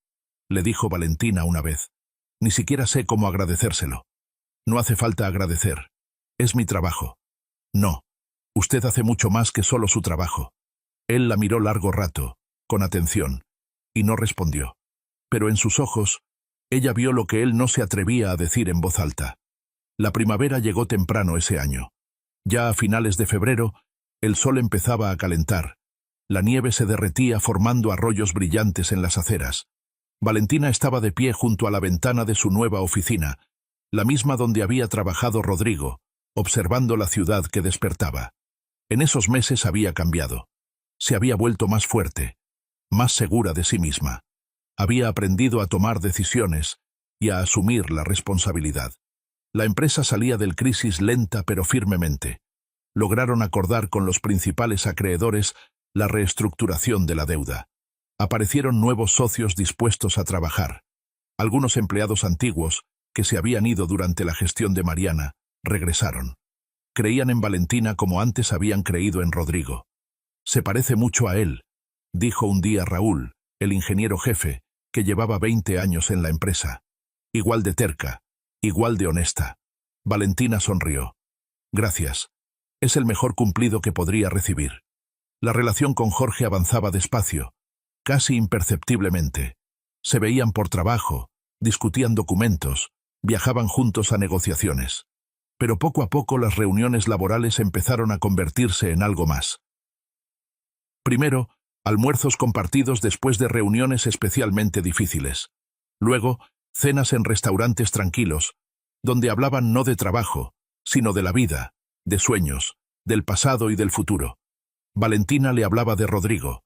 le dijo Valentina una vez. «Ni siquiera sé cómo agradecérselo». «No hace falta agradecer. Es mi trabajo». «No. Usted hace mucho más que solo su trabajo». Él la miró largo rato, con atención, y no respondió. Pero en sus ojos, ella vio lo que él no se atrevía a decir en voz alta. La primavera llegó temprano ese año. Ya a finales de febrero, el sol empezaba a calentar. La nieve se derretía formando arroyos brillantes en las aceras. Valentina estaba de pie junto a la ventana de su nueva oficina, la misma donde había trabajado Rodrigo, observando la ciudad que despertaba. En esos meses había cambiado. Se había vuelto más fuerte, más segura de sí misma. Había aprendido a tomar decisiones y a asumir la responsabilidad. La empresa salía del crisis lenta pero firmemente. Lograron acordar con los principales acreedores la reestructuración de la deuda. Aparecieron nuevos socios dispuestos a trabajar. Algunos empleados antiguos, que se habían ido durante la gestión de Mariana, regresaron. Creían en Valentina como antes habían creído en Rodrigo. «Se parece mucho a él», dijo un día Raúl, el ingeniero jefe, que llevaba 20 años en la empresa. «Igual de terca, igual de honesta». Valentina sonrió. «Gracias. Es el mejor cumplido que podría recibir». La relación con Jorge avanzaba despacio, casi imperceptiblemente. Se veían por trabajo, discutían documentos, viajaban juntos a negociaciones. Pero poco a poco las reuniones laborales empezaron a convertirse en algo más. Primero, almuerzos compartidos después de reuniones especialmente difíciles. Luego, cenas en restaurantes tranquilos, donde hablaban no de trabajo, sino de la vida, de sueños, del pasado y del futuro. Valentina le hablaba de Rodrigo,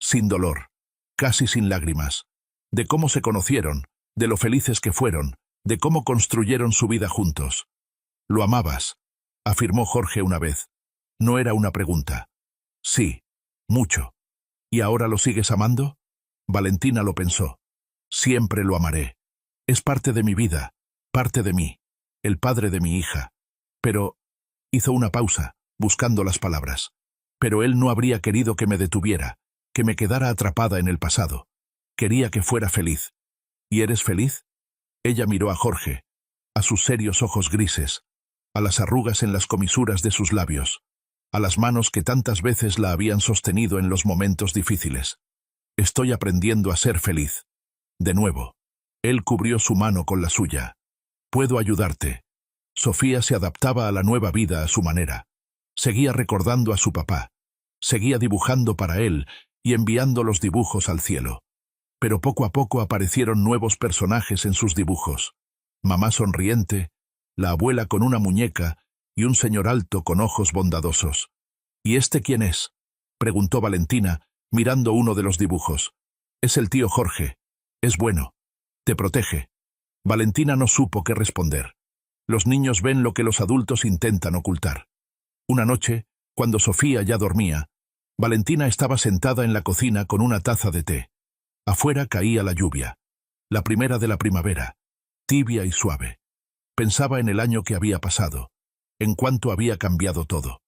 sin dolor, casi sin lágrimas, de cómo se conocieron, de lo felices que fueron, de cómo construyeron su vida juntos. «Lo amabas», afirmó Jorge una vez. No era una pregunta. «Sí, mucho». «¿Y ahora lo sigues amando?» Valentina lo pensó. «Siempre lo amaré. Es parte de mi vida, parte de mí, el padre de mi hija». Pero hizo una pausa, buscando las palabras. «Pero él no habría querido que me detuviera, que me quedara atrapada en el pasado. Quería que fuera feliz». «¿Y eres feliz?» Ella miró a Jorge, a sus serios ojos grises, a las arrugas en las comisuras de sus labios, a las manos que tantas veces la habían sostenido en los momentos difíciles. «Estoy aprendiendo a ser feliz». De nuevo, él cubrió su mano con la suya. «Puedo ayudarte». Sofía se adaptaba a la nueva vida a su manera. Seguía recordando a su papá. Seguía dibujando para él y enviando los dibujos al cielo. Pero poco a poco aparecieron nuevos personajes en sus dibujos. Mamá sonriente, la abuela con una muñeca y un señor alto con ojos bondadosos. «¿Y este quién es?», preguntó Valentina, mirando uno de los dibujos. «Es el tío Jorge. Es bueno. Te protege». Valentina no supo qué responder. Los niños ven lo que los adultos intentan ocultar. Una noche, cuando Sofía ya dormía, Valentina estaba sentada en la cocina con una taza de té. Afuera caía la lluvia, la primera de la primavera, tibia y suave. Pensaba en el año que había pasado, en cuánto había cambiado todo.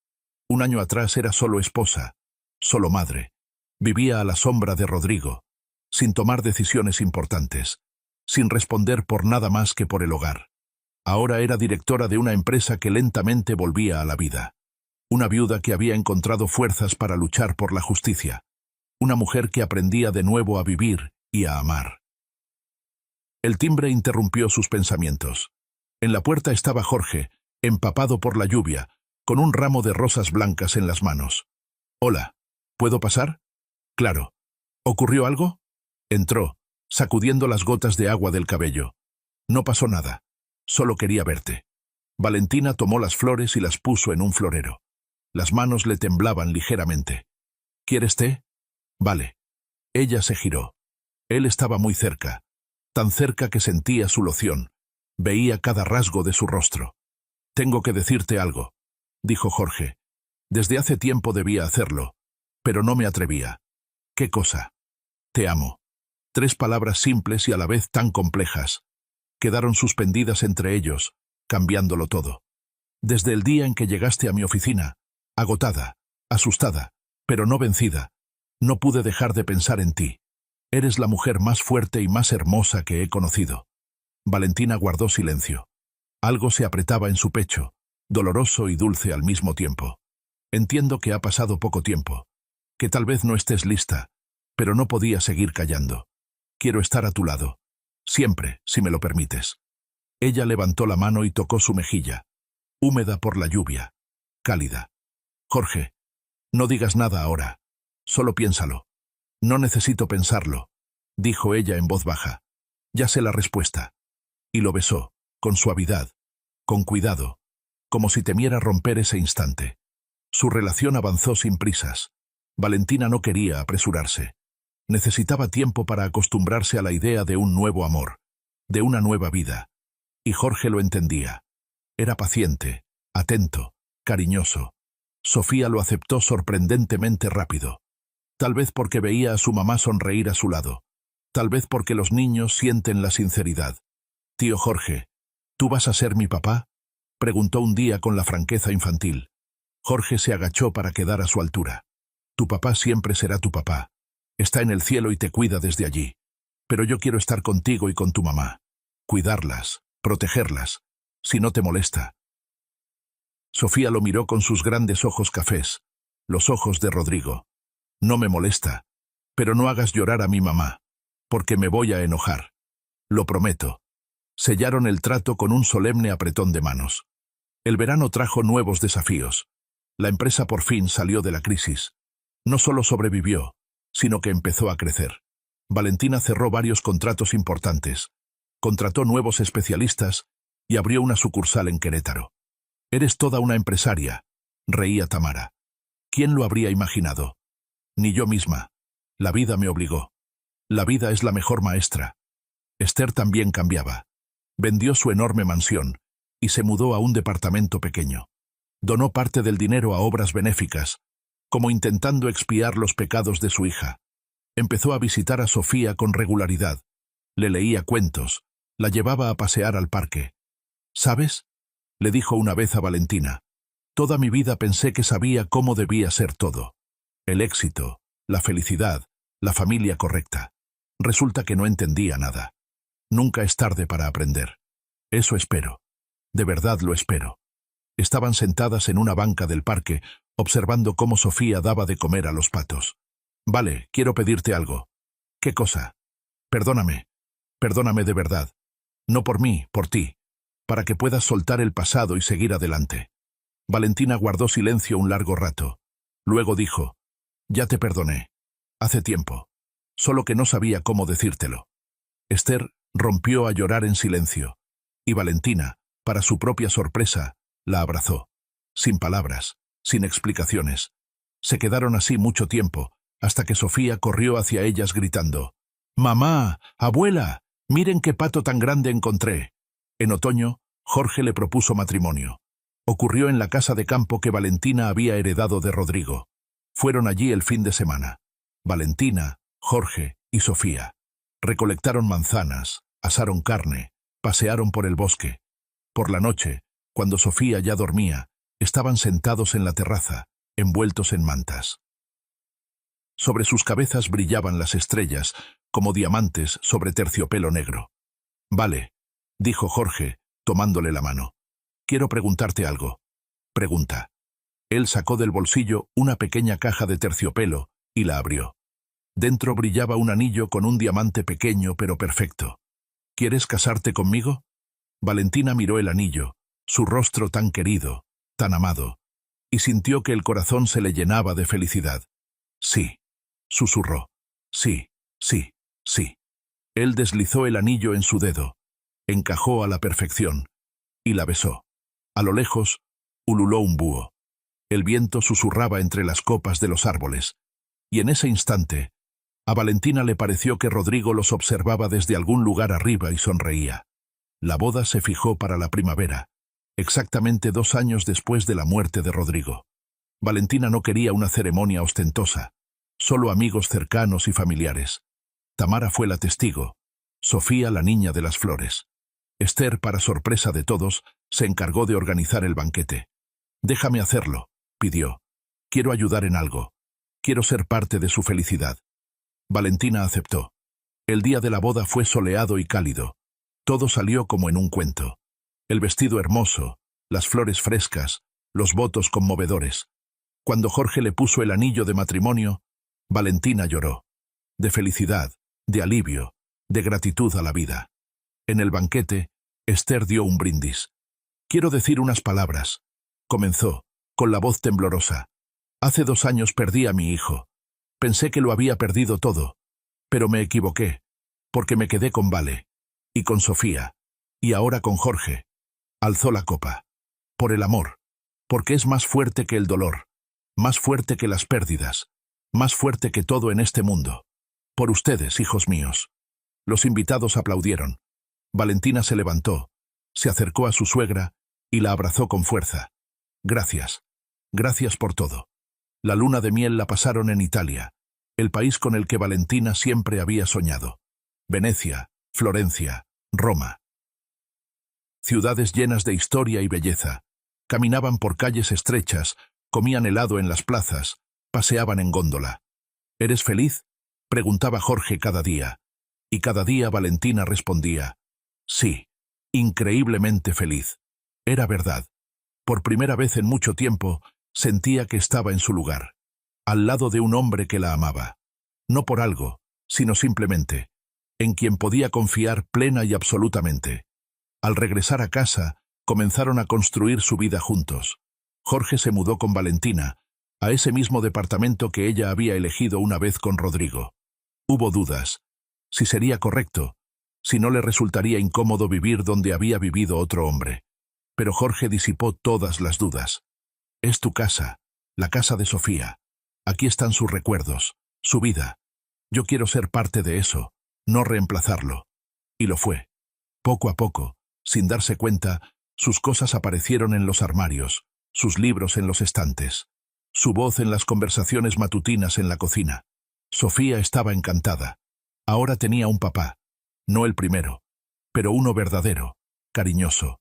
Un año atrás era solo esposa, solo madre. Vivía a la sombra de Rodrigo, sin tomar decisiones importantes, sin responder por nada más que por el hogar. Ahora era directora de una empresa que lentamente volvía a la vida. Una viuda que había encontrado fuerzas para luchar por la justicia. Una mujer que aprendía de nuevo a vivir y a amar. El timbre interrumpió sus pensamientos. En la puerta estaba Jorge, empapado por la lluvia, con un ramo de rosas blancas en las manos. «Hola, ¿puedo pasar?» «Claro». «¿Ocurrió algo?» Entró, sacudiendo las gotas de agua del cabello. «No pasó nada. Solo quería verte». Valentina tomó las flores y las puso en un florero. Las manos le temblaban ligeramente. «¿Quieres té?» «Vale». Ella se giró. Él estaba muy cerca, tan cerca que sentía su loción. Veía cada rasgo de su rostro. «Tengo que decirte algo», dijo Jorge. «Desde hace tiempo debía hacerlo, pero no me atrevía». «¿Qué cosa?» «Te amo». 3 palabras simples y a la vez tan complejas. Quedaron suspendidas entre ellos, cambiándolo todo. Desde el día en que llegaste a mi oficina, agotada, asustada, pero no vencida, no pude dejar de pensar en ti. Eres la mujer más fuerte y más hermosa que he conocido». Valentina guardó silencio. Algo se apretaba en su pecho, doloroso y dulce al mismo tiempo. «Entiendo que ha pasado poco tiempo, que tal vez no estés lista, pero no podía seguir callando. Quiero estar a tu lado, siempre, si me lo permites». Ella levantó la mano y tocó su mejilla, húmeda por la lluvia, cálida. «Jorge, no digas nada ahora, solo piénsalo». «No necesito pensarlo», dijo ella en voz baja. «Ya sé la respuesta». Y lo besó, con suavidad, con cuidado, como si temiera romper ese instante. Su relación avanzó sin prisas. Valentina no quería apresurarse. Necesitaba tiempo para acostumbrarse a la idea de un nuevo amor, de una nueva vida. Y Jorge lo entendía. Era paciente, atento, cariñoso. Sofía lo aceptó sorprendentemente rápido. Tal vez porque veía a su mamá sonreír a su lado. Tal vez porque los niños sienten la sinceridad. «Tío Jorge, ¿tú vas a ser mi papá?», preguntó un día con la franqueza infantil. Jorge se agachó para quedar a su altura. «Tu papá siempre será tu papá. Está en el cielo y te cuida desde allí. Pero yo quiero estar contigo y con tu mamá. Cuidarlas, protegerlas, si no te molesta». Sofía lo miró con sus grandes ojos cafés, los ojos de Rodrigo. «No me molesta, pero no hagas llorar a mi mamá, porque me voy a enojar. Lo prometo». Sellaron el trato con un solemne apretón de manos. El verano trajo nuevos desafíos. La empresa por fin salió de la crisis. No solo sobrevivió, sino que empezó a crecer. Valentina cerró varios contratos importantes, contrató nuevos especialistas y abrió una sucursal en Querétaro. «Eres toda una empresaria», reía Tamara. «¿Quién lo habría imaginado? Ni yo misma. La vida me obligó. La vida es la mejor maestra». Esther también cambiaba. Vendió su enorme mansión y se mudó a un departamento pequeño. Donó parte del dinero a obras benéficas, como intentando expiar los pecados de su hija. Empezó a visitar a Sofía con regularidad. Le leía cuentos, la llevaba a pasear al parque. «¿Sabes?», le dijo una vez a Valentina. «Toda mi vida pensé que sabía cómo debía ser todo. El éxito, la felicidad, la familia correcta. Resulta que no entendía nada. Nunca es tarde para aprender. Eso espero. De verdad lo espero». Estaban sentadas en una banca del parque, observando cómo Sofía daba de comer a los patos. «Vale, quiero pedirte algo». «¿Qué cosa?». «Perdóname. Perdóname de verdad. No por mí, por ti. Para que puedas soltar el pasado y seguir adelante». Valentina guardó silencio un largo rato. Luego dijo: «Ya te perdoné. Hace tiempo. Solo que no sabía cómo decírtelo». Esther rompió a llorar en silencio, y Valentina, para su propia sorpresa, la abrazó. Sin palabras, sin explicaciones. Se quedaron así mucho tiempo, hasta que Sofía corrió hacia ellas gritando: «¡Mamá! ¡Abuela! ¡Miren qué pato tan grande encontré!». En otoño, Jorge le propuso matrimonio. Ocurrió en la casa de campo que Valentina había heredado de Rodrigo. Fueron allí el fin de semana. Valentina, Jorge y Sofía. Recolectaron manzanas, asaron carne, pasearon por el bosque. Por la noche, cuando Sofía ya dormía, estaban sentados en la terraza, envueltos en mantas. Sobre sus cabezas brillaban las estrellas, como diamantes sobre terciopelo negro. «Vale», dijo Jorge, tomándole la mano. «Quiero preguntarte algo». «Pregunta». Él sacó del bolsillo una pequeña caja de terciopelo y la abrió. Dentro brillaba un anillo con un diamante pequeño pero perfecto. «¿Quieres casarte conmigo?». Valentina miró el anillo, su rostro tan querido, tan amado, y sintió que el corazón se le llenaba de felicidad. «Sí», susurró. «Sí, sí, sí». Él deslizó el anillo en su dedo, encajó a la perfección, y la besó. A lo lejos, ululó un búho. El viento susurraba entre las copas de los árboles, y en ese instante, a Valentina le pareció que Rodrigo los observaba desde algún lugar arriba y sonreía. La boda se fijó para la primavera, exactamente 2 años después de la muerte de Rodrigo. Valentina no quería una ceremonia ostentosa, solo amigos cercanos y familiares. Tamara fue la testigo, Sofía la niña de las flores. Esther, para sorpresa de todos, se encargó de organizar el banquete. «Déjame hacerlo», pidió. «Quiero ayudar en algo. Quiero ser parte de su felicidad». Valentina aceptó. El día de la boda fue soleado y cálido. Todo salió como en un cuento. El vestido hermoso, las flores frescas, los votos conmovedores. Cuando Jorge le puso el anillo de matrimonio, Valentina lloró. De felicidad, de alivio, de gratitud a la vida. En el banquete, Esther dio un brindis. «Quiero decir unas palabras», comenzó, con la voz temblorosa. «Hace 2 años perdí a mi hijo. Pensé que lo había perdido todo, pero me equivoqué, porque me quedé con Vale, y con Sofía, y ahora con Jorge». Alzó la copa. «Por el amor, porque es más fuerte que el dolor, más fuerte que las pérdidas. Más fuerte que todo en este mundo. Por ustedes, hijos míos. Los invitados aplaudieron. Valentina se levantó, se acercó a su suegra y la abrazó con fuerza. Gracias. Gracias por todo. La luna de miel la pasaron en Italia, el país con el que Valentina siempre había soñado. Venecia, Florencia, Roma. Ciudades llenas de historia y belleza. Caminaban por calles estrechas, comían helado en las plazas, paseaban en góndola. ¿Eres feliz?, preguntaba Jorge cada día. Y cada día Valentina respondía: sí, increíblemente feliz. Era verdad. Por primera vez en mucho tiempo, sentía que estaba en su lugar, al lado de un hombre que la amaba. No por algo, sino simplemente, en quien podía confiar plena y absolutamente. Al regresar a casa, comenzaron a construir su vida juntos. Jorge se mudó con Valentina, a ese mismo departamento que ella había elegido una vez con Rodrigo. Hubo dudas. Si sería correcto, si no le resultaría incómodo vivir donde había vivido otro hombre. Pero Jorge disipó todas las dudas. Es tu casa, la casa de Sofía. Aquí están sus recuerdos, su vida. Yo quiero ser parte de eso, no reemplazarlo. Y lo fue. Poco a poco, sin darse cuenta, sus cosas aparecieron en los armarios, sus libros en los estantes, su voz en las conversaciones matutinas en la cocina. Sofía estaba encantada. Ahora tenía un papá, no el primero, pero uno verdadero, cariñoso.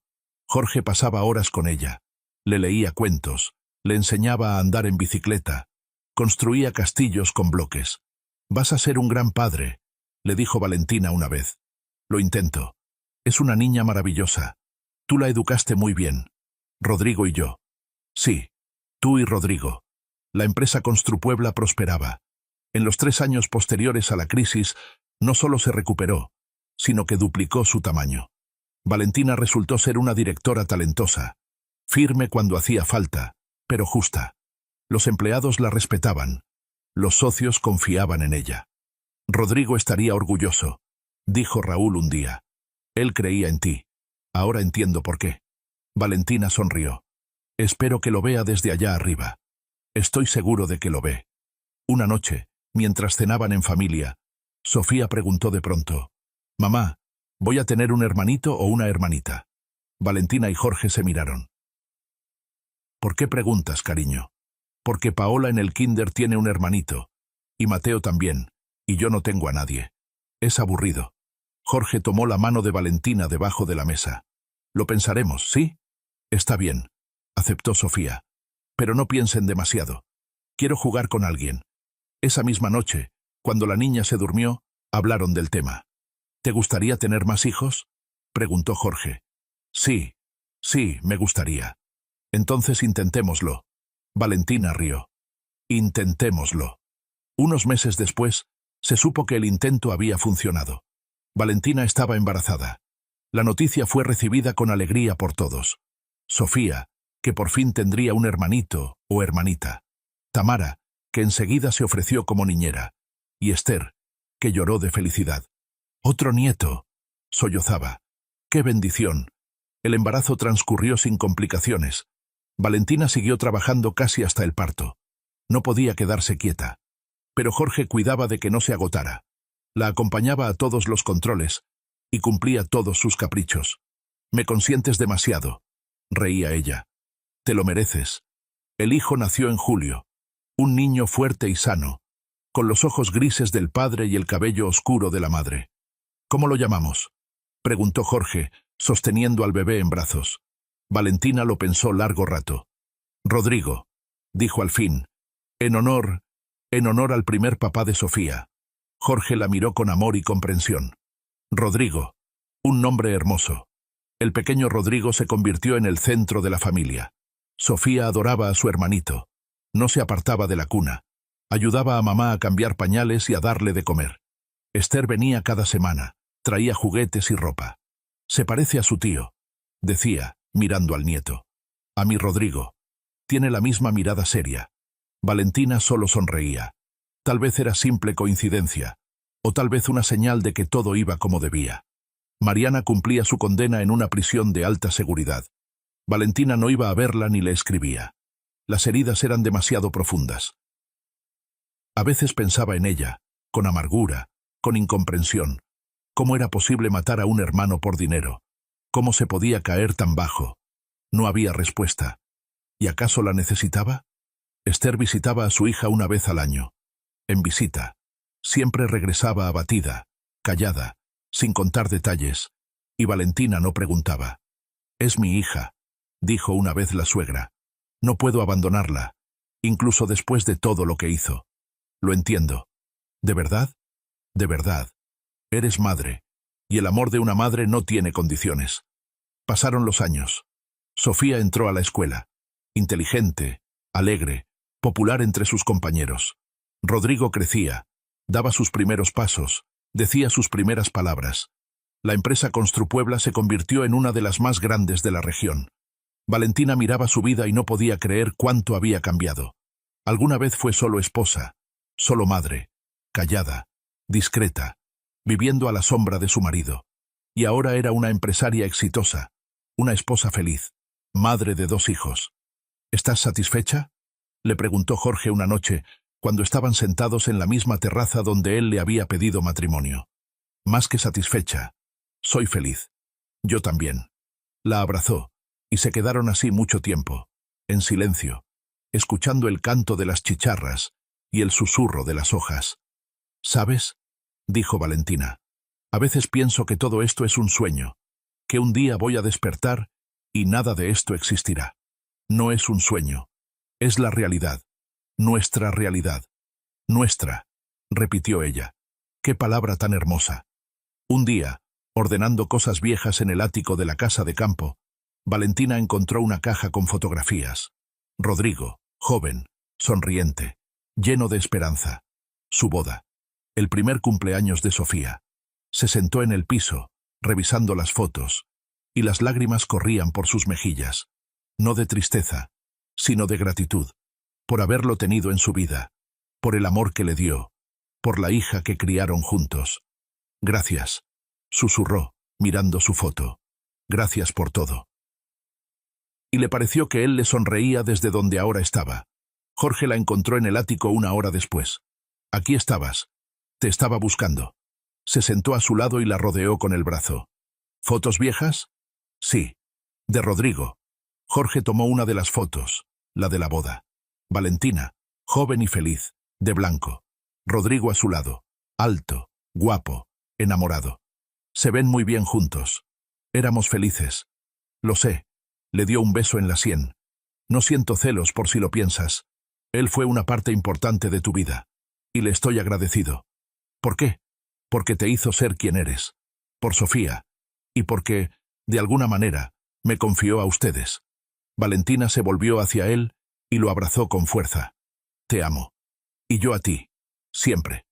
Jorge pasaba horas con ella, le leía cuentos, le enseñaba a andar en bicicleta, construía castillos con bloques. «Vas a ser un gran padre», le dijo Valentina una vez. «Lo intento. Es una niña maravillosa. Tú la educaste muy bien. Rodrigo y yo». «Sí, tú y Rodrigo». La empresa Construpuebla prosperaba. En los 3 años posteriores a la crisis, no solo se recuperó, sino que duplicó su tamaño. Valentina resultó ser una directora talentosa, firme cuando hacía falta, pero justa. Los empleados la respetaban, los socios confiaban en ella. «Rodrigo estaría orgulloso», dijo Raúl un día. «Él creía en ti. Ahora entiendo por qué». Valentina sonrió. «Espero que lo vea desde allá arriba». «Estoy seguro de que lo ve». Una noche, mientras cenaban en familia, Sofía preguntó de pronto: «Mamá, ¿voy a tener un hermanito o una hermanita?». Valentina y Jorge se miraron. «¿Por qué preguntas, cariño?». «Porque Paola en el kinder tiene un hermanito. Y Mateo también. Y yo no tengo a nadie. Es aburrido». Jorge tomó la mano de Valentina debajo de la mesa. «Lo pensaremos, ¿sí?». «Está bien», aceptó Sofía. «Pero no piensen demasiado. Quiero jugar con alguien». Esa misma noche, cuando la niña se durmió, hablaron del tema. «¿Te gustaría tener más hijos?», preguntó Jorge. «Sí, me gustaría». «Entonces intentémoslo». Valentina rió. «Intentémoslo». Unos meses después, se supo que el intento había funcionado. Valentina estaba embarazada. La noticia fue recibida con alegría por todos. Sofía, que por fin tendría un hermanito o hermanita. Tamara, que enseguida se ofreció como niñera. Y Esther, que lloró de felicidad. «Otro nieto», sollozaba. «¡Qué bendición!». El embarazo transcurrió sin complicaciones. Valentina siguió trabajando casi hasta el parto. No podía quedarse quieta. Pero Jorge cuidaba de que no se agotara. La acompañaba a todos los controles y cumplía todos sus caprichos. «Me consientes demasiado», reía ella. «Te lo mereces». El hijo nació en julio. Un niño fuerte y sano, con los ojos grises del padre y el cabello oscuro de la madre. «¿Cómo lo llamamos?», preguntó Jorge, sosteniendo al bebé en brazos. Valentina lo pensó largo rato. «Rodrigo», dijo al fin, en honor al primer papá de Sofía». Jorge la miró con amor y comprensión. «Rodrigo, un nombre hermoso». El pequeño Rodrigo se convirtió en el centro de la familia. Sofía adoraba a su hermanito. No se apartaba de la cuna. Ayudaba a mamá a cambiar pañales y a darle de comer. Esther venía cada semana, traía juguetes y ropa. «Se parece a su tío», decía, mirando al nieto. «A mi Rodrigo. Tiene la misma mirada seria». Valentina solo sonreía. Tal vez era simple coincidencia, o tal vez una señal de que todo iba como debía. Mariana cumplía su condena en una prisión de alta seguridad. Valentina no iba a verla ni le escribía. Las heridas eran demasiado profundas. A veces pensaba en ella, con amargura, con incomprensión. ¿Cómo era posible matar a un hermano por dinero? ¿Cómo se podía caer tan bajo? No había respuesta. ¿Y acaso la necesitaba? Esther visitaba a su hija una vez al año. En visita. Siempre regresaba abatida, callada, sin contar detalles, y Valentina no preguntaba. «Es mi hija», dijo una vez la suegra. «No puedo abandonarla, incluso después de todo lo que hizo. Lo entiendo. ¿De verdad? De verdad. Eres madre, y el amor de una madre no tiene condiciones». Pasaron los años. Sofía entró a la escuela. Inteligente, alegre, popular entre sus compañeros. Rodrigo crecía, daba sus primeros pasos, decía sus primeras palabras. La empresa Construpuebla se convirtió en una de las más grandes de la región. Valentina miraba su vida y no podía creer cuánto había cambiado. Alguna vez fue solo esposa, solo madre, callada, discreta, viviendo a la sombra de su marido. Y ahora era una empresaria exitosa, una esposa feliz, madre de 2 hijos. «¿Estás satisfecha?», le preguntó Jorge una noche, cuando estaban sentados en la misma terraza donde él le había pedido matrimonio. «Más que satisfecha. Soy feliz». «Yo también». La abrazó, y se quedaron así mucho tiempo, en silencio, escuchando el canto de las chicharras y el susurro de las hojas. «¿Sabes?», dijo Valentina. «A veces pienso que todo esto es un sueño, que un día voy a despertar y nada de esto existirá. No es un sueño, es la realidad, nuestra realidad. Nuestra», repitió ella. «Qué palabra tan hermosa». Un día, ordenando cosas viejas en el ático de la casa de campo, Valentina encontró una caja con fotografías. Rodrigo, joven, sonriente, lleno de esperanza. Su boda. El primer cumpleaños de Sofía. Se sentó en el piso, revisando las fotos, y las lágrimas corrían por sus mejillas. No de tristeza, sino de gratitud, por haberlo tenido en su vida, por el amor que le dio, por la hija que criaron juntos. «Gracias», susurró, mirando su foto. «Gracias por todo». Y le pareció que él le sonreía desde donde ahora estaba. Jorge la encontró en el ático una hora después. «Aquí estabas. Te estaba buscando». Se sentó a su lado y la rodeó con el brazo. «¿Fotos viejas?». «Sí. De Rodrigo». Jorge tomó una de las fotos, la de la boda. Valentina, joven y feliz, de blanco. Rodrigo a su lado, alto, guapo, enamorado. «Se ven muy bien juntos. Éramos felices». «Lo sé». Le dio un beso en la sien. «No siento celos por si lo piensas. Él fue una parte importante de tu vida. Y le estoy agradecido». «¿Por qué?». «Porque te hizo ser quien eres. Por Sofía. Y porque, de alguna manera, me confió a ustedes». Valentina se volvió hacia él y lo abrazó con fuerza. «Te amo. Y yo a ti. Siempre».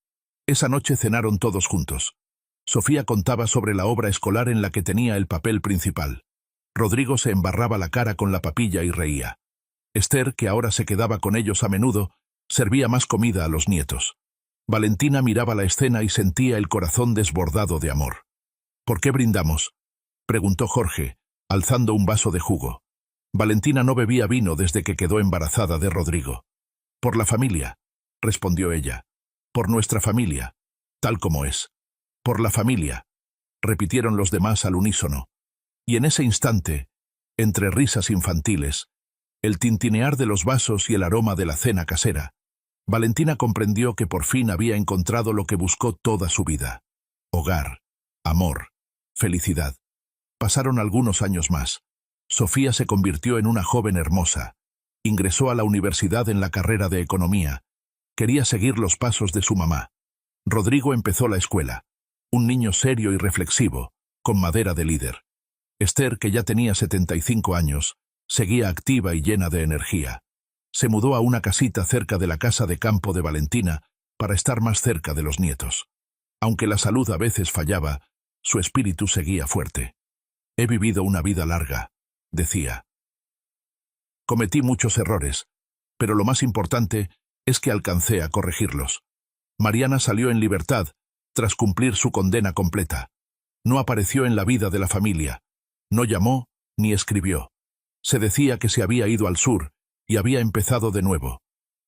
Esa noche cenaron todos juntos. Sofía contaba sobre la obra escolar en la que tenía el papel principal. Rodrigo se embarraba la cara con la papilla y reía. Esther, que ahora se quedaba con ellos a menudo, servía más comida a los nietos. Valentina miraba la escena y sentía el corazón desbordado de amor. «¿Por qué brindamos?», preguntó Jorge, alzando un vaso de jugo. Valentina no bebía vino desde que quedó embarazada de Rodrigo. «Por la familia», respondió ella. «Por nuestra familia, tal como es». «Por la familia», repitieron los demás al unísono. Y en ese instante, entre risas infantiles, el tintinear de los vasos y el aroma de la cena casera, Valentina comprendió que por fin había encontrado lo que buscó toda su vida. Hogar, amor, felicidad. Pasaron algunos años más. Sofía se convirtió en una joven hermosa. Ingresó a la universidad en la carrera de economía. Quería seguir los pasos de su mamá. Rodrigo empezó la escuela. Un niño serio y reflexivo, con madera de líder. Esther, que ya tenía 75 años, seguía activa y llena de energía. Se mudó a una casita cerca de la casa de campo de Valentina para estar más cerca de los nietos. Aunque la salud a veces fallaba, su espíritu seguía fuerte. «He vivido una vida larga», decía. «Cometí muchos errores, pero lo más importante es que alcancé a corregirlos». Mariana salió en libertad tras cumplir su condena completa. No apareció en la vida de la familia. No llamó ni escribió. Se decía que se había ido al sur y había empezado de nuevo.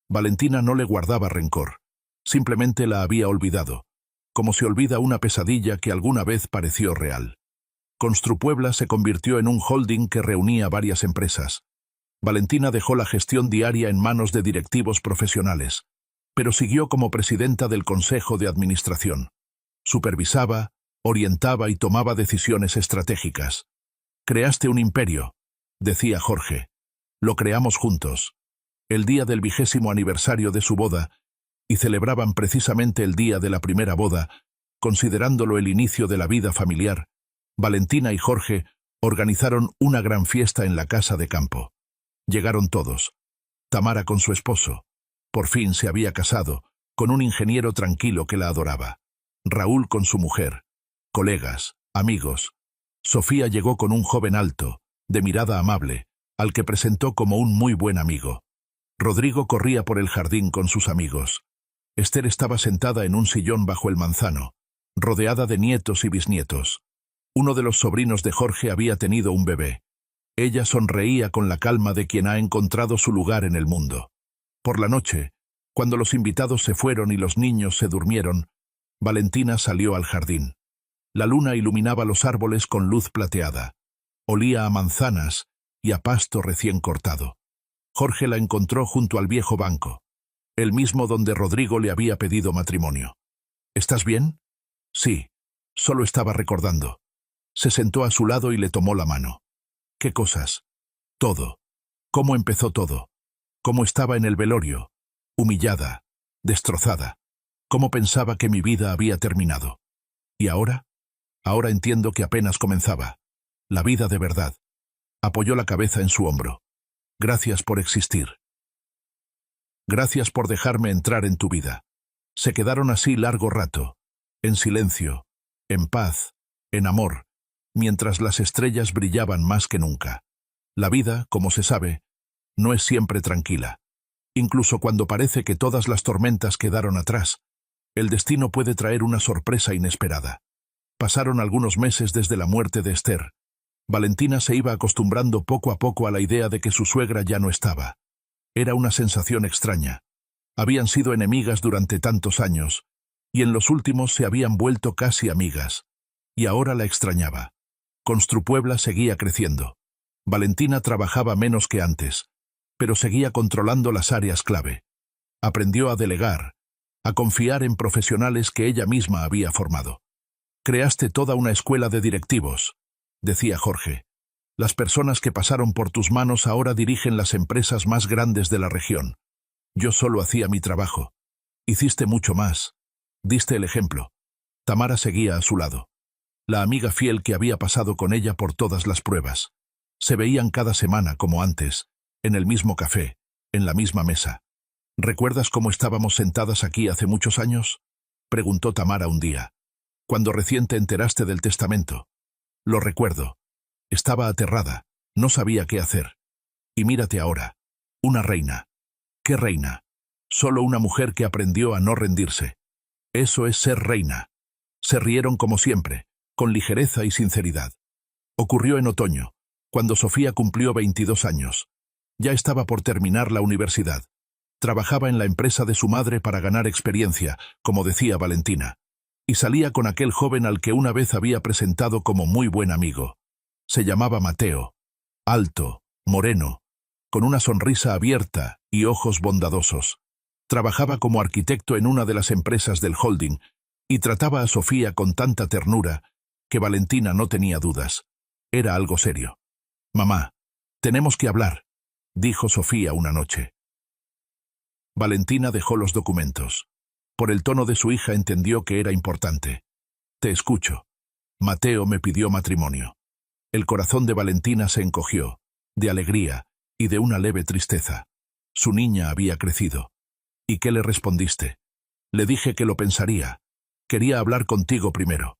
Valentina no le guardaba rencor. Simplemente la había olvidado, como se olvida una pesadilla que alguna vez pareció real. Construpuebla se convirtió en un holding que reunía varias empresas. Valentina dejó la gestión diaria en manos de directivos profesionales, pero siguió como presidenta del Consejo de Administración. Supervisaba, orientaba y tomaba decisiones estratégicas. «Creaste un imperio», decía Jorge. «Lo creamos juntos». El día del 20º aniversario de su boda, y celebraban precisamente el día de la primera boda, considerándolo el inicio de la vida familiar, Valentina y Jorge organizaron una gran fiesta en la casa de campo. Llegaron todos. Tamara con su esposo. Por fin se había casado, con un ingeniero tranquilo que la adoraba. Raúl con su mujer. Colegas, amigos. Sofía llegó con un joven alto, de mirada amable, al que presentó como un muy buen amigo. Rodrigo corría por el jardín con sus amigos. Esther estaba sentada en un sillón bajo el manzano, rodeada de nietos y bisnietos. Uno de los sobrinos de Jorge había tenido un bebé. Ella sonreía con la calma de quien ha encontrado su lugar en el mundo. Por la noche, cuando los invitados se fueron y los niños se durmieron, Valentina salió al jardín. La luna iluminaba los árboles con luz plateada. Olía a manzanas y a pasto recién cortado. Jorge la encontró junto al viejo banco, el mismo donde Rodrigo le había pedido matrimonio. «¿Estás bien?» «Sí, solo estaba recordando». Se sentó a su lado y le tomó la mano. «¿Qué cosas?» «Todo. ¿Cómo empezó todo? Cómo estaba en el velorio, humillada, destrozada. Cómo pensaba que mi vida había terminado. ¿Y ahora? Ahora entiendo que apenas comenzaba. La vida de verdad». Apoyó la cabeza en su hombro. «Gracias por existir. Gracias por dejarme entrar en tu vida». Se quedaron así largo rato, en silencio, en paz, en amor, mientras las estrellas brillaban más que nunca. La vida, como se sabe, no es siempre tranquila. Incluso cuando parece que todas las tormentas quedaron atrás, el destino puede traer una sorpresa inesperada. Pasaron algunos meses desde la muerte de Esther. Valentina se iba acostumbrando poco a poco a la idea de que su suegra ya no estaba. Era una sensación extraña. Habían sido enemigas durante tantos años, y en los últimos se habían vuelto casi amigas. Y ahora la extrañaba. Construpuebla seguía creciendo. Valentina trabajaba menos que antes, pero seguía controlando las áreas clave. Aprendió a delegar, a confiar en profesionales que ella misma había formado. «Creaste toda una escuela de directivos», decía Jorge. «Las personas que pasaron por tus manos ahora dirigen las empresas más grandes de la región. Yo solo hacía mi trabajo. Hiciste mucho más. Diste el ejemplo». Tamara seguía a su lado. La amiga fiel que había pasado con ella por todas las pruebas. Se veían cada semana, como antes, en el mismo café, en la misma mesa. «¿Recuerdas cómo estábamos sentadas aquí hace muchos años?», preguntó Tamara un día. «Cuando recién te enteraste del testamento». «Lo recuerdo. Estaba aterrada, no sabía qué hacer. Y mírate ahora. Una reina». «¿Qué reina?» «Solo una mujer que aprendió a no rendirse. Eso es ser reina». Se rieron como siempre, con ligereza y sinceridad. Ocurrió en otoño, cuando Sofía cumplió 22 años. Ya estaba por terminar la universidad. Trabajaba en la empresa de su madre para ganar experiencia, como decía Valentina. Y salía con aquel joven al que una vez había presentado como muy buen amigo. Se llamaba Mateo. Alto, moreno, con una sonrisa abierta y ojos bondadosos. Trabajaba como arquitecto en una de las empresas del holding y trataba a Sofía con tanta ternura que Valentina no tenía dudas. Era algo serio. «Mamá, tenemos que hablar», dijo Sofía una noche. Valentina dejó los documentos. Por el tono de su hija entendió que era importante. «Te escucho. Mateo me pidió matrimonio». El corazón de Valentina se encogió, de alegría y de una leve tristeza. Su niña había crecido. «¿Y qué le respondiste?» «Le dije que lo pensaría. Quería hablar contigo primero».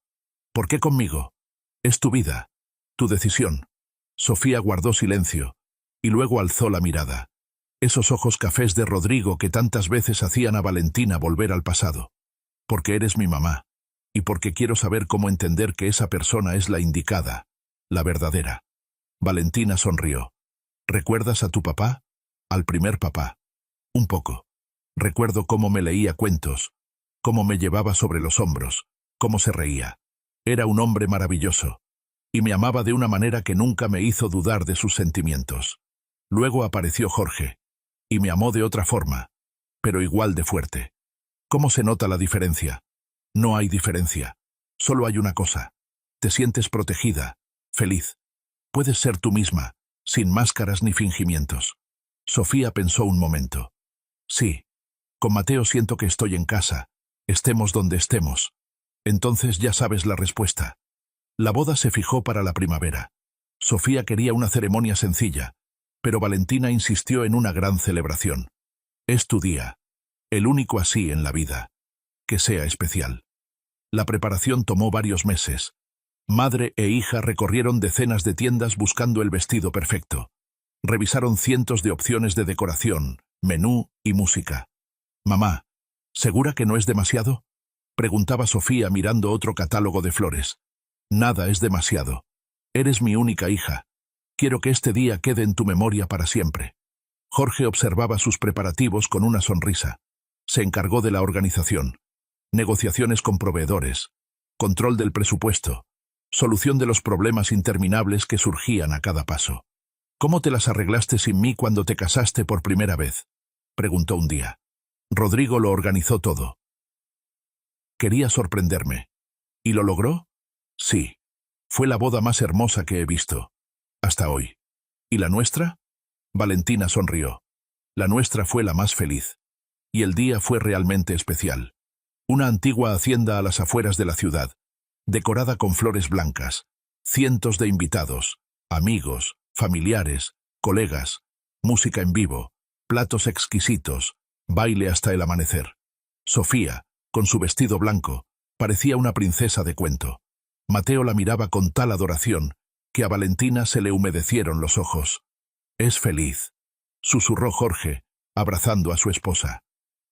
«¿Por qué conmigo? Es tu vida, tu decisión». Sofía guardó silencio, y luego alzó la mirada. Esos ojos cafés de Rodrigo que tantas veces hacían a Valentina volver al pasado. «Porque eres mi mamá, y porque quiero saber cómo entender que esa persona es la indicada, la verdadera». Valentina sonrió. «¿Recuerdas a tu papá? Al primer papá». «Un poco. Recuerdo cómo me leía cuentos, cómo me llevaba sobre los hombros, cómo se reía. Era un hombre maravilloso, y me amaba de una manera que nunca me hizo dudar de sus sentimientos. Luego apareció Jorge, y me amó de otra forma, pero igual de fuerte. ¿Cómo se nota la diferencia? No hay diferencia. Solo hay una cosa. Te sientes protegida, feliz. Puedes ser tú misma, sin máscaras ni fingimientos. Sofía pensó un momento. Sí, con Mateo siento que estoy en casa, estemos donde estemos. Entonces ya sabes la respuesta. La boda se fijó para la primavera. Sofía quería una ceremonia sencilla, pero Valentina insistió en una gran celebración. Es tu día, el único así en la vida. Que sea especial. La preparación tomó varios meses. Madre e hija recorrieron decenas de tiendas buscando el vestido perfecto. Revisaron cientos de opciones de decoración, menú y música. «Mamá, ¿segura que no es demasiado?», preguntaba Sofía mirando otro catálogo de flores. «Nada es demasiado. Eres mi única hija. Quiero que este día quede en tu memoria para siempre». Jorge observaba sus preparativos con una sonrisa. Se encargó de la organización. Negociaciones con proveedores. Control del presupuesto. Solución de los problemas interminables que surgían a cada paso. «¿Cómo te las arreglaste sin mí cuando te casaste por primera vez?», preguntó un día. Rodrigo lo organizó todo. Quería sorprenderme. ¿Y lo logró? Sí. Fue la boda más hermosa que he visto. Hasta hoy. ¿Y la nuestra? Valentina sonrió. La nuestra fue la más feliz. Y el día fue realmente especial. Una antigua hacienda a las afueras de la ciudad, decorada con flores blancas, cientos de invitados, amigos, familiares, colegas, música en vivo, platos exquisitos, baile hasta el amanecer. Sofía, con su vestido blanco, parecía una princesa de cuento. Mateo la miraba con tal adoración que a Valentina se le humedecieron los ojos. «Es feliz», susurró Jorge, abrazando a su esposa.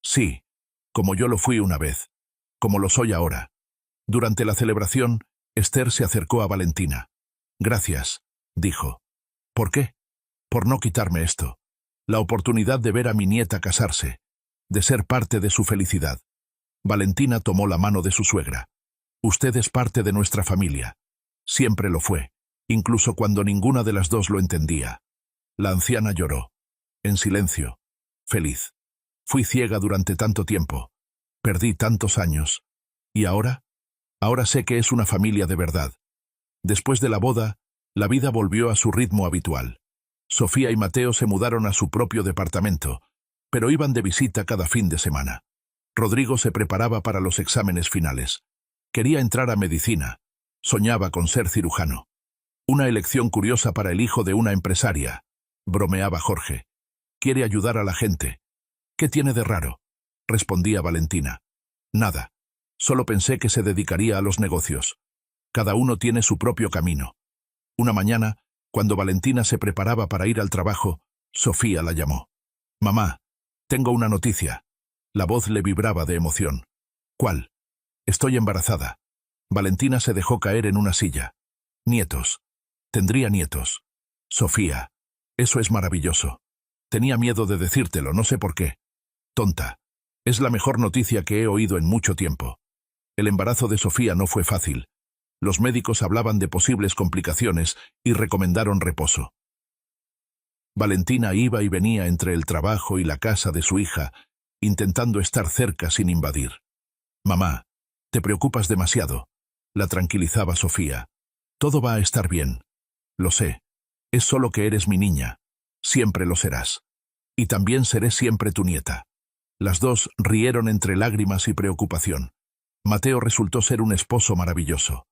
«Sí, como yo lo fui una vez, como lo soy ahora». Durante la celebración, Esther se acercó a Valentina. «Gracias», dijo. «¿Por qué?» «Por no quitarme esto. La oportunidad de ver a mi nieta casarse, de ser parte de su felicidad». Valentina tomó la mano de su suegra. «Usted es parte de nuestra familia. Siempre lo fue, incluso cuando ninguna de las dos lo entendía». La anciana lloró. En silencio. Feliz. «Fui ciega durante tanto tiempo. Perdí tantos años. ¿Y ahora? Ahora sé que es una familia de verdad». Después de la boda, la vida volvió a su ritmo habitual. Sofía y Mateo se mudaron a su propio departamento, pero iban de visita cada fin de semana. Rodrigo se preparaba para los exámenes finales. Quería entrar a medicina. Soñaba con ser cirujano. «Una elección curiosa para el hijo de una empresaria», bromeaba Jorge. «Quiere ayudar a la gente». «¿Qué tiene de raro?», respondía Valentina. «Nada. Solo pensé que se dedicaría a los negocios. Cada uno tiene su propio camino». Una mañana, cuando Valentina se preparaba para ir al trabajo, Sofía la llamó. «Mamá, tengo una noticia». La voz le vibraba de emoción. «¿Cuál?». «Estoy embarazada». Valentina se dejó caer en una silla. «Nietos. Tendría nietos». «Sofía, eso es maravilloso. Tenía miedo de decírtelo, no sé por qué». «Tonta. Es la mejor noticia que he oído en mucho tiempo». El embarazo de Sofía no fue fácil. Los médicos hablaban de posibles complicaciones y recomendaron reposo. Valentina iba y venía entre el trabajo y la casa de su hija, intentando estar cerca sin invadir. «Mamá, te preocupas demasiado», la tranquilizaba Sofía. «Todo va a estar bien. Lo sé. Es solo que eres mi niña. Siempre lo serás. Y también seré siempre tu nieta». Las dos rieron entre lágrimas y preocupación. Mateo resultó ser un esposo maravilloso.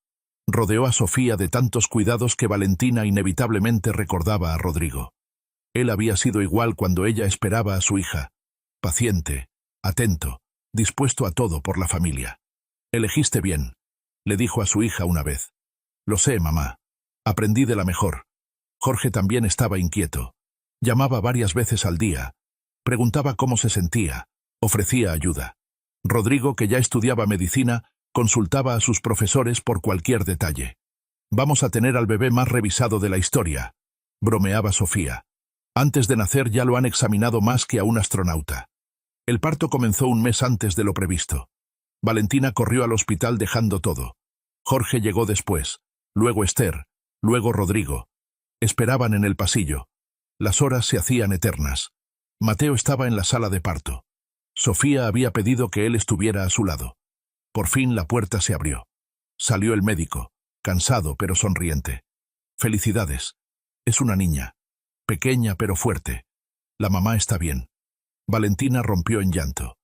Rodeó a Sofía de tantos cuidados que Valentina inevitablemente recordaba a Rodrigo. Él había sido igual cuando ella esperaba a su hija. Paciente, atento, dispuesto a todo por la familia. «Elegiste bien», le dijo a su hija una vez. «Lo sé, mamá. Aprendí de la mejor». Jorge también estaba inquieto. Llamaba varias veces al día. Preguntaba cómo se sentía. Ofrecía ayuda. Rodrigo, que ya estudiaba medicina, consultaba a sus profesores por cualquier detalle. «Vamos a tener al bebé más revisado de la historia», bromeaba Sofía. «Antes de nacer ya lo han examinado más que a un astronauta». El parto comenzó un mes antes de lo previsto. Valentina corrió al hospital dejando todo. Jorge llegó después, luego Esther, luego Rodrigo. Esperaban en el pasillo. Las horas se hacían eternas. Mateo estaba en la sala de parto. Sofía había pedido que él estuviera a su lado. Por fin la puerta se abrió. Salió el médico, cansado pero sonriente. Felicidades. Es una niña. Pequeña pero fuerte. La mamá está bien. Valentina rompió en llanto.